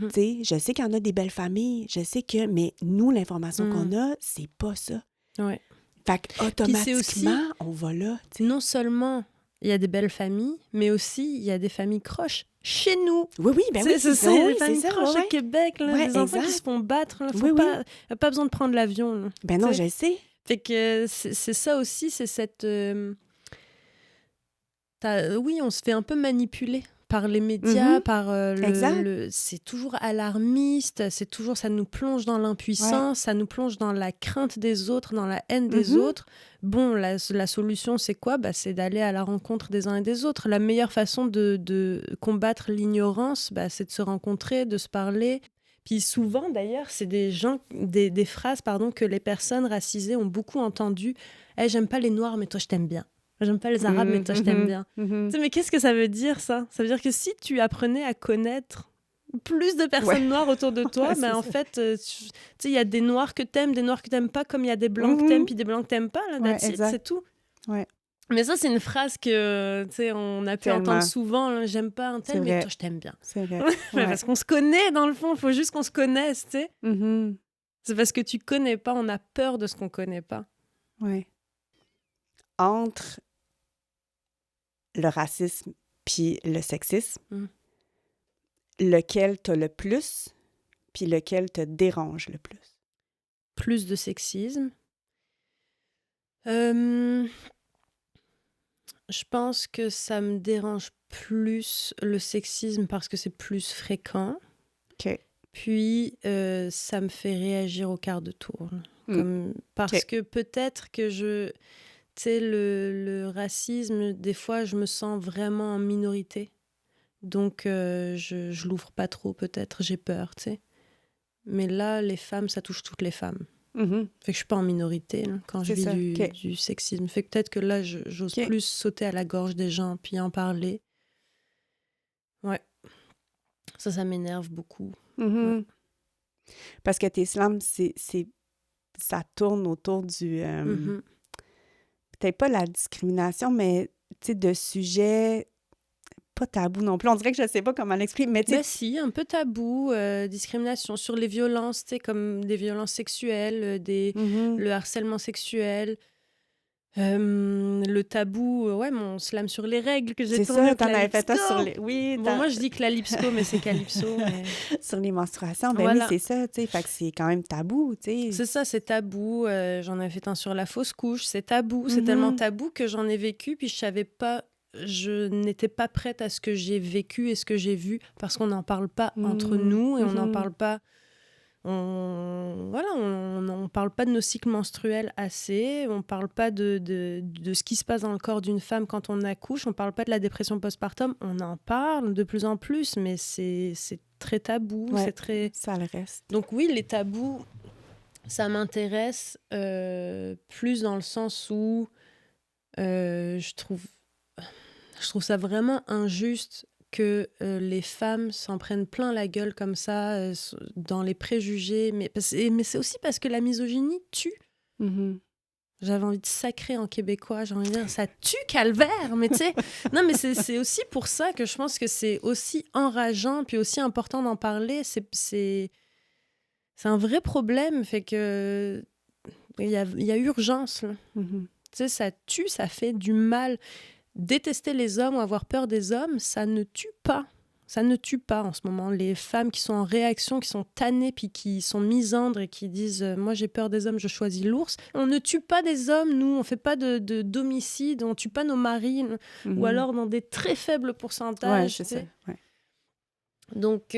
T'sais? Je sais qu'il y en a des belles familles. Je sais que... Mais nous, l'information qu'on a, c'est pas ça. Ouais. Fait qu'automatiquement, aussi, on va là. T'sais. Non seulement il y a des belles familles, mais aussi il y a des familles croches. Chez nous. Oui, ben oui, c'est ça. Les familles croches au Québec, là, des enfants qui se font battre. Là, pas besoin de prendre l'avion. Là, ben non, je sais. Fait que c'est ça aussi, c'est cette... oui, on se fait un peu manipuler par les médias, par c'est toujours alarmiste, c'est toujours, ça nous plonge dans l'impuissance, ça nous plonge dans la crainte des autres, dans la haine des autres. Bon, la solution, c'est quoi? C'est d'aller à la rencontre des uns et des autres. La meilleure façon de combattre l'ignorance, c'est de se rencontrer, de se parler. Puis souvent, d'ailleurs, c'est des phrases que les personnes racisées ont beaucoup entendues. Hey, j'aime pas les Noirs, mais toi, je t'aime bien. J'aime pas les Arabes, mais toi, je t'aime bien. Tu sais, mais qu'est-ce que ça veut dire, ça? Ça veut dire que si tu apprenais à connaître plus de personnes noires autour de toi, en fait, tu sais, il y a des Noirs que t'aimes pas, comme il y a des Blancs que t'aimes, puis des Blancs que t'aimes pas, là, c'est tout. Ouais. Mais ça, c'est une phrase que, tu sais, on a pu entendre souvent. Hein, j'aime pas un tel, mais toi, je t'aime bien. C'est vrai. Parce qu'on se connaît, dans le fond. Il faut juste qu'on se connaisse, tu sais. Mm-hmm. C'est parce que tu connais pas, on a peur de ce qu'on connaît pas. Oui. Entre le racisme puis le sexisme, lequel t'as le plus puis lequel te dérange le plus? Plus de sexisme. Je pense que ça me dérange plus le sexisme parce que c'est plus fréquent. OK. Puis, ça me fait réagir au quart de tour. Parce que peut-être que tu sais, le racisme, des fois, je me sens vraiment en minorité. Donc, je l'ouvre pas trop, peut-être. J'ai peur, tu sais. Mais là, les femmes, ça touche toutes les femmes. Mm-hmm. Fait que je suis pas en minorité là, quand je vis du sexisme. Fait que peut-être que là, j'ose plus sauter à la gorge des gens puis en parler. Ouais. Ça m'énerve beaucoup. Mm-hmm. Ouais. Parce que tes slams, ça tourne autour du... peut-être pas la discrimination, mais tu sais, de sujets pas tabous non plus. On dirait que je sais pas comment l'exprimer, mais tu sais... Ben si, un peu tabou, discrimination sur les violences, tu sais, comme des violences sexuelles, le harcèlement sexuel, le tabou, mon slam sur les règles que j'ai tourné. C'est ça, t'en avais fait un sur les... Oui, bon, moi, je dis calypso, mais c'est calypso. Mais... sur les menstruations, ben voilà. Oui, c'est ça, tu sais, fait que c'est quand même tabou, tu sais. C'est ça, c'est tabou. J'en ai fait un sur la fausse couche, c'est tabou. C'est tellement tabou que j'en ai vécu, puis je savais pas... Je n'étais pas prête à ce que j'ai vécu et ce que j'ai vu parce qu'on n'en parle pas entre nous et on n'en parle pas. On parle pas de nos cycles menstruels assez. On parle pas de ce qui se passe dans le corps d'une femme quand on accouche. On parle pas de la dépression postpartum. On en parle de plus en plus, mais c'est très tabou. Ouais, c'est très... Ça le reste. Donc oui, les tabous, ça m'intéresse plus dans le sens où je trouve ça vraiment injuste que les femmes s'en prennent plein la gueule comme ça, dans les préjugés. Mais c'est aussi parce que la misogynie tue. J'avais envie de sacrer en québécois. J'ai envie de dire, ça tue calvaire. Mais tu sais, non, mais c'est aussi pour ça que je pense que c'est aussi enrageant puis aussi important d'en parler. C'est un vrai problème. Fait que il y a urgence, là. Tu sais, ça tue, ça fait du mal. Détester les hommes ou avoir peur des hommes, ça ne tue pas. Ça ne tue pas en ce moment. Les femmes qui sont en réaction, qui sont tannées, puis qui sont misandres et qui disent « Moi, j'ai peur des hommes, je choisis l'ours ». On ne tue pas des hommes, nous. On ne fait pas d'homicide, on ne tue pas nos maris. Ou alors dans des très faibles pourcentages. Ouais, c'est ça. Ouais. Donc,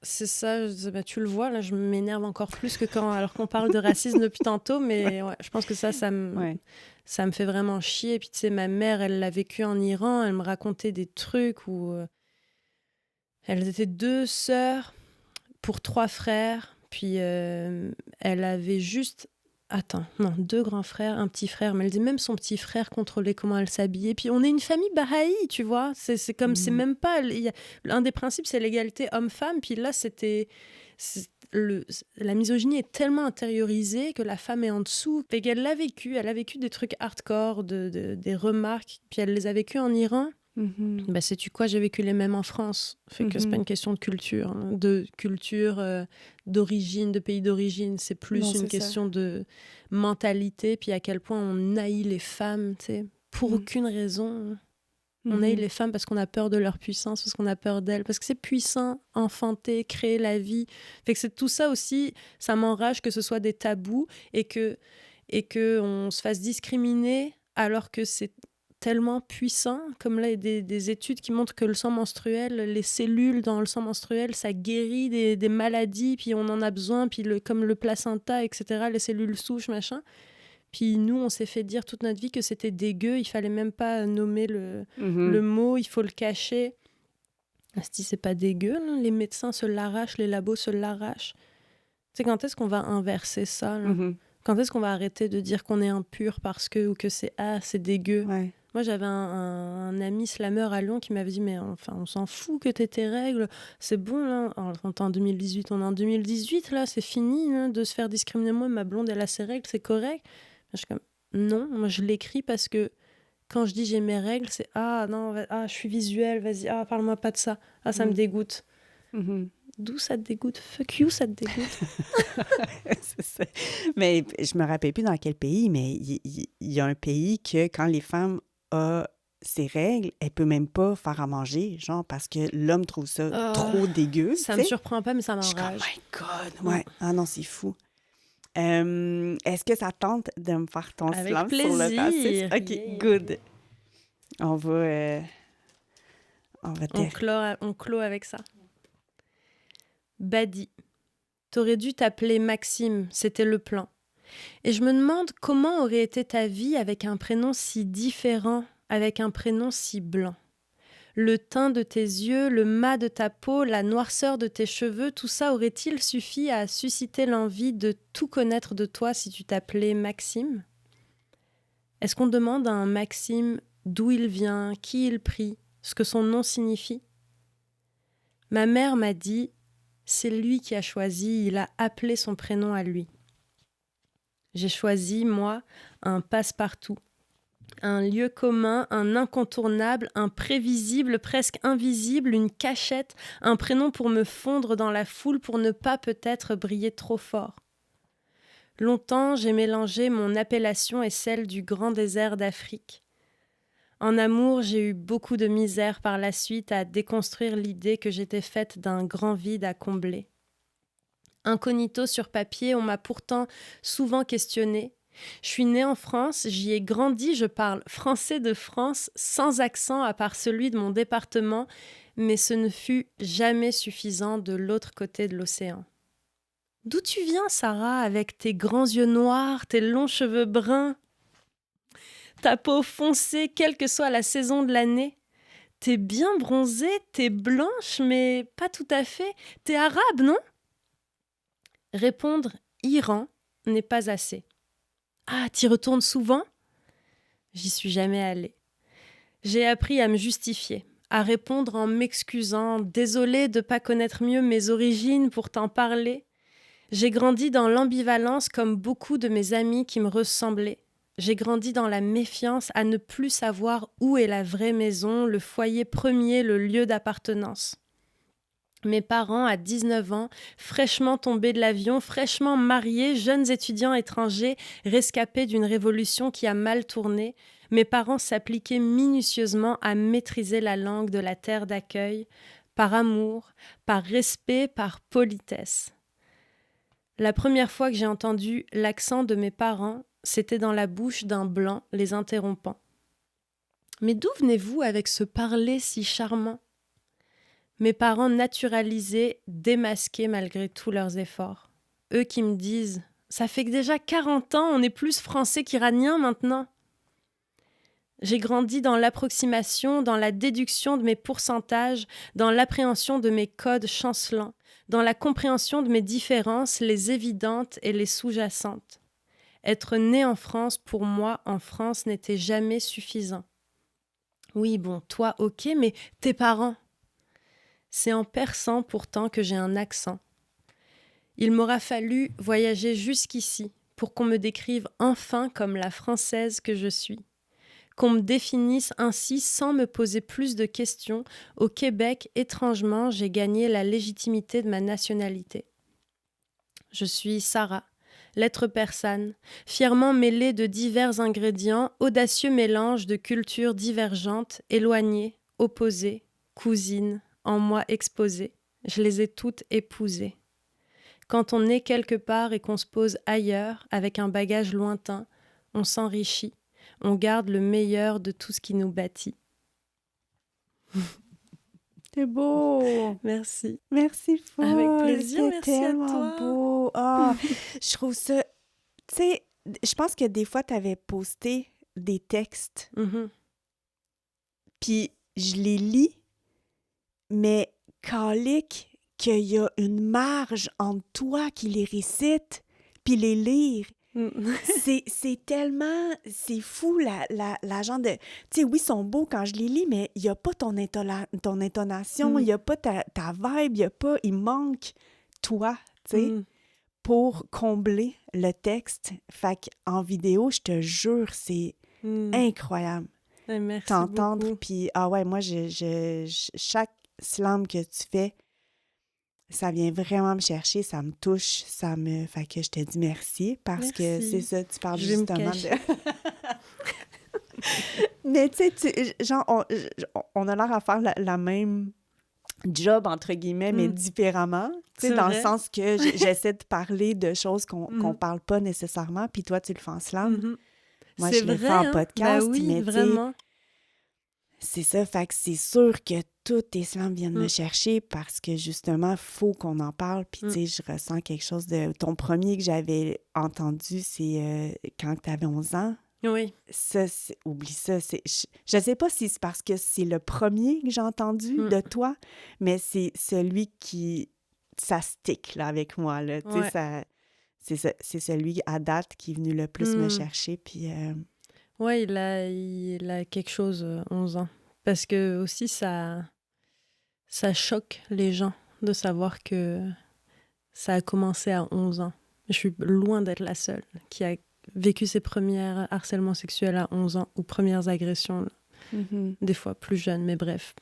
c'est ça. Tu le vois, là, je m'énerve encore plus que alors qu'on parle de racisme depuis tantôt. Mais ouais, je pense que ça me fait vraiment chier. Et puis, tu sais, ma mère, elle l'a vécu en Iran. Elle me racontait des trucs où elles étaient 2 sœurs pour 3 frères. Puis, elle avait juste... 2 grands frères, un petit frère. Mais elle dit même son petit frère contrôlait comment elle s'habillait. Puis on est une famille bahaï, tu vois. C'est comme, c'est même pas... Un des principes, c'est l'égalité homme-femme. Puis là, la misogynie est tellement intériorisée que la femme est en dessous. Fait qu'elle l'a vécu. Elle a vécu des trucs hardcore, des remarques. Puis elle les a vécues en Iran. Ben, sais-tu quoi, j'ai vécu les mêmes en France. Fait que c'est pas une question de culture, d'origine, de pays d'origine. C'est plus une question de mentalité, puis à quel point on haït les femmes, tu sais, pour aucune raison. On haït les femmes parce qu'on a peur de leur puissance, parce qu'on a peur d'elles, parce que c'est puissant, enfanter, créer la vie. Fait que c'est tout ça aussi, ça m'enrage que ce soit des tabous et que on se fasse discriminer alors que c'est tellement puissant, comme là, il y a des études qui montrent que le sang menstruel, les cellules dans le sang menstruel, ça guérit des maladies, puis on en a besoin, puis comme le placenta, etc., les cellules souches, machin. Puis nous, on s'est fait dire toute notre vie que c'était dégueu, il fallait même pas nommer le mot, il faut le cacher. C'est pas dégueu, là. Les médecins se l'arrachent, les labos se l'arrachent. Tu sais, quand est-ce qu'on va inverser ça, là? Quand est-ce qu'on va arrêter de dire qu'on est impur parce que, ou que c'est dégueu? Ouais. Moi, j'avais un ami slameur à Lyon qui m'avait dit « Mais enfin, on s'en fout que t'aies tes règles. C'est bon, là. On est en 2018. On est en 2018, là. C'est fini là, de se faire discriminer. Moi, ma blonde, elle a ses règles. C'est correct. » Je suis comme « Non, moi, je l'écris parce que Quand je dis j'ai mes règles, c'est non, je suis visuelle, vas-y, parle-moi pas de ça. Ça me dégoûte. D'où ça te dégoûte? Fuck you, ça te dégoûte. C'est ça. Mais je me rappelle plus dans quel pays, mais il y a un pays que quand les femmes ont ses règles, elle peut même pas faire à manger, genre parce que l'homme trouve ça trop dégueu. Ça me surprend pas, mais ça m'enrage. Oh my God! Ouais. Ah non, c'est fou. Est-ce que ça tente de me faire ton silence sur le racisme? OK, yeah. Good. On va on clôt avec ça. Badi, t'aurais dû t'appeler Maxime, c'était le plan. Et je me demande comment aurait été ta vie avec un prénom si différent, avec un prénom si blanc. Le teint de tes yeux, le mat de ta peau, la noirceur de tes cheveux, tout ça aurait-il suffi à susciter l'envie de tout connaître de toi si tu t'appelais Maxime? Est-ce qu'on demande à un Maxime d'où il vient, qui il prie, ce que son nom signifie? Ma mère m'a dit, c'est lui qui a choisi, il a appelé son prénom à lui. J'ai choisi, moi, un passe-partout. Un lieu commun, un incontournable, un prévisible, presque invisible, une cachette, un prénom pour me fondre dans la foule, pour ne pas peut-être briller trop fort. Longtemps, j'ai mélangé mon appellation et celle du grand désert d'Afrique. En amour, j'ai eu beaucoup de misère par la suite à déconstruire l'idée que j'étais faite d'un grand vide à combler. Incognito sur papier, on m'a pourtant souvent questionnée. Je suis née en France, j'y ai grandi, je parle français de France, sans accent à part celui de mon département, mais ce ne fut jamais suffisant de l'autre côté de l'océan. D'où tu viens, Sarah, avec tes grands yeux noirs, tes longs cheveux bruns, ta peau foncée, quelle que soit la saison de l'année? T'es bien bronzée, t'es blanche, mais pas tout à fait. T'es arabe, non? Répondre « Iran » n'est pas assez. Ah, t'y retournes souvent? J'y suis jamais allée. J'ai appris à me justifier, à répondre en m'excusant, désolée de ne pas connaître mieux mes origines pour t'en parler. J'ai grandi dans l'ambivalence comme beaucoup de mes amis qui me ressemblaient. J'ai grandi dans la méfiance à ne plus savoir où est la vraie maison, le foyer premier, le lieu d'appartenance. Mes parents, à 19 ans, fraîchement tombés de l'avion, fraîchement mariés, jeunes étudiants étrangers, rescapés d'une révolution qui a mal tourné, mes parents s'appliquaient minutieusement à maîtriser la langue de la terre d'accueil, par amour, par respect, par politesse. La première fois que j'ai entendu l'accent de mes parents, c'était dans la bouche d'un blanc les interrompant. « Mais d'où venez-vous avec ce parler si charmant ?» Mes parents naturalisés, démasqués malgré tous leurs efforts. Eux qui me disent « Ça fait que déjà 40 ans, on est plus français qu'iranien maintenant !» J'ai grandi dans l'approximation, dans la déduction de mes pourcentages, dans l'appréhension de mes codes chancelants, dans la compréhension de mes différences, les évidentes et les sous-jacentes. Être né en France, pour moi, en France, n'était jamais suffisant. Oui, bon, toi, ok, mais tes parents? C'est en persan pourtant que j'ai un accent. Il m'aura fallu voyager jusqu'ici pour qu'on me décrive enfin comme la Française que je suis. Qu'on me définisse ainsi sans me poser plus de questions. Au Québec, étrangement, j'ai gagné la légitimité de ma nationalité. Je suis Sarah, lettre persane, fièrement mêlée de divers ingrédients, audacieux mélange de cultures divergentes, éloignées, opposées, cousines, en moi exposées. Je les ai toutes épousées. Quand on est quelque part et qu'on se pose ailleurs, avec un bagage lointain, on s'enrichit. On garde le meilleur de tout ce qui nous bâtit. C'est beau! Merci. Merci, Paul. Avec plaisir, merci à toi. C'est tellement beau. Ah, je trouve ça... Tu sais, je pense que des fois, tu avais posté des textes. Puis je les lis, mais calique qu'il y a une marge entre toi qui les récite puis les lire. C'est tellement... C'est fou, la genre de... Tu sais, oui, ils sont beaux quand je les lis, mais il n'y a pas ton intonation, il n'y a pas ta vibe, il n'y a pas... Il manque toi, tu sais, pour combler le texte. Fait qu'en vidéo, je te jure, c'est incroyable. t'entendre. Puis, moi, chaque slam que tu fais, ça vient vraiment me chercher, ça me touche, Fait que je te dis merci, parce que c'est ça, tu parles justement de... Mais tu sais, on a l'air à faire la même job, entre guillemets, mais différemment. Tu sais, dans le sens que j'essaie de parler de choses qu'on parle pas nécessairement, puis toi, tu le fais en slam. Moi, je le fais en podcast, mais vraiment. C'est ça, fait que c'est sûr que tous tes slams viennent me chercher parce que, justement, il faut qu'on en parle. Puis, tu sais, je ressens quelque chose de... Ton premier que j'avais entendu, c'est quand tu avais 11 ans. Oui. Ça, oublie ça. Je sais pas si c'est parce que c'est le premier que j'ai entendu de toi, mais c'est celui qui... Ça stick, là, avec moi, là. Tu sais, c'est celui, à date, qui est venu le plus me chercher, puis... Ouais, il a quelque chose, 11 ans. Parce que aussi, ça choque les gens de savoir que ça a commencé à 11 ans. Je suis loin d'être la seule qui a vécu ses premiers harcèlements sexuels à 11 ans ou premières agressions, des fois plus jeunes, mais bref.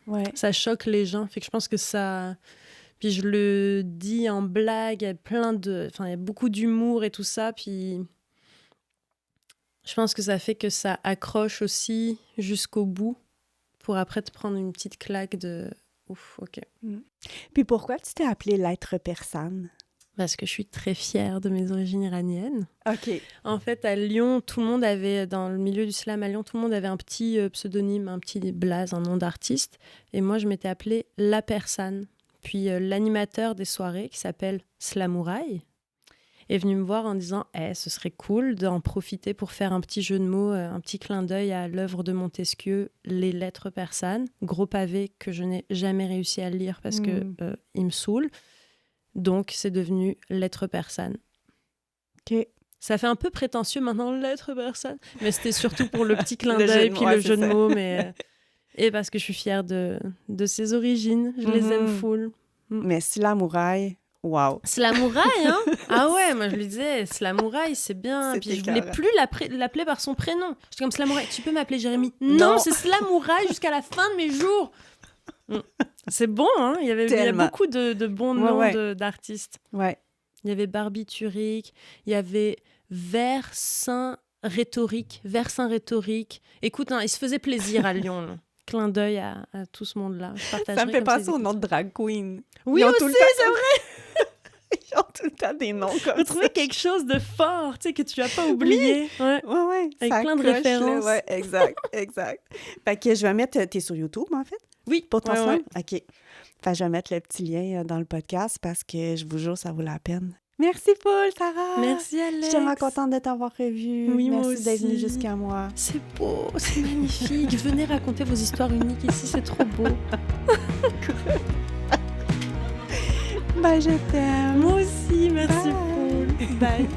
Ouais. Ça choque les gens. Fait que je pense que ça... Puis je le dis en blague, il y a beaucoup d'humour et tout ça, puis... Je pense que ça fait que ça accroche aussi jusqu'au bout pour après te prendre une petite claque de « ouf, OK ». Puis pourquoi tu t'es appelée l'être persane? Parce que je suis très fière de mes origines iraniennes. OK. En fait, à Lyon, tout le monde avait, dans le milieu du slam à Lyon, tout le monde avait un petit pseudonyme, un petit blaze, un nom d'artiste. Et moi, je m'étais appelée La Persane. Puis l'animateur des soirées, qui s'appelle Slamouraï, est venu me voir en disant « ce serait cool d'en profiter pour faire un petit jeu de mots, un petit clin d'œil à l'œuvre de Montesquieu, Les Lettres persanes ». Gros pavé que je n'ai jamais réussi à lire parce que il me saoule. Donc, c'est devenu Lettres persanes. OK. Ça fait un peu prétentieux maintenant, Lettres persanes. Mais c'était surtout pour le petit clin d'œil puis le jeu de mots. Et parce que je suis fière de ses origines. Je les aime full. Mais Slamouraï... Wow. Slamouraï, hein? Ah ouais, moi je lui disais, Slamouraï, c'est bien. Puis je voulais plus l'appeler par son prénom. J'étais comme Slamouraï, tu peux m'appeler Jérémy? Non, c'est Slamouraï jusqu'à la fin de mes jours. C'est bon, hein? Il y a beaucoup de bons noms d'artistes. Ouais. Il y avait Barbiturique, il y avait Versin Rhétorique. Écoute, il se faisait plaisir à Lyon, là. Clin d'œil à tout ce monde-là. Ça me fait penser au nom de drag queen. Oui, aussi, c'est vrai! Ils ont tout le temps des noms comme ça. Trouver quelque chose de fort, tu sais, que tu n'as pas oublié. Oui. Ouais. Avec plein de références. Ouais, exact. Fait que je vais mettre... T'es sur YouTube, en fait? Oui. Pour ton slam? OK. Fait que je vais mettre le petit lien dans le podcast parce que je vous jure, ça vaut la peine. Merci, Paul, Sarah! Merci, Alex! Je suis tellement contente de t'avoir revue. Oui, merci d'être venue jusqu'à moi. C'est beau, c'est magnifique. Venez raconter vos histoires uniques ici, c'est trop beau. Ben, je t'aime. Moi aussi, merci, Paul. Bye.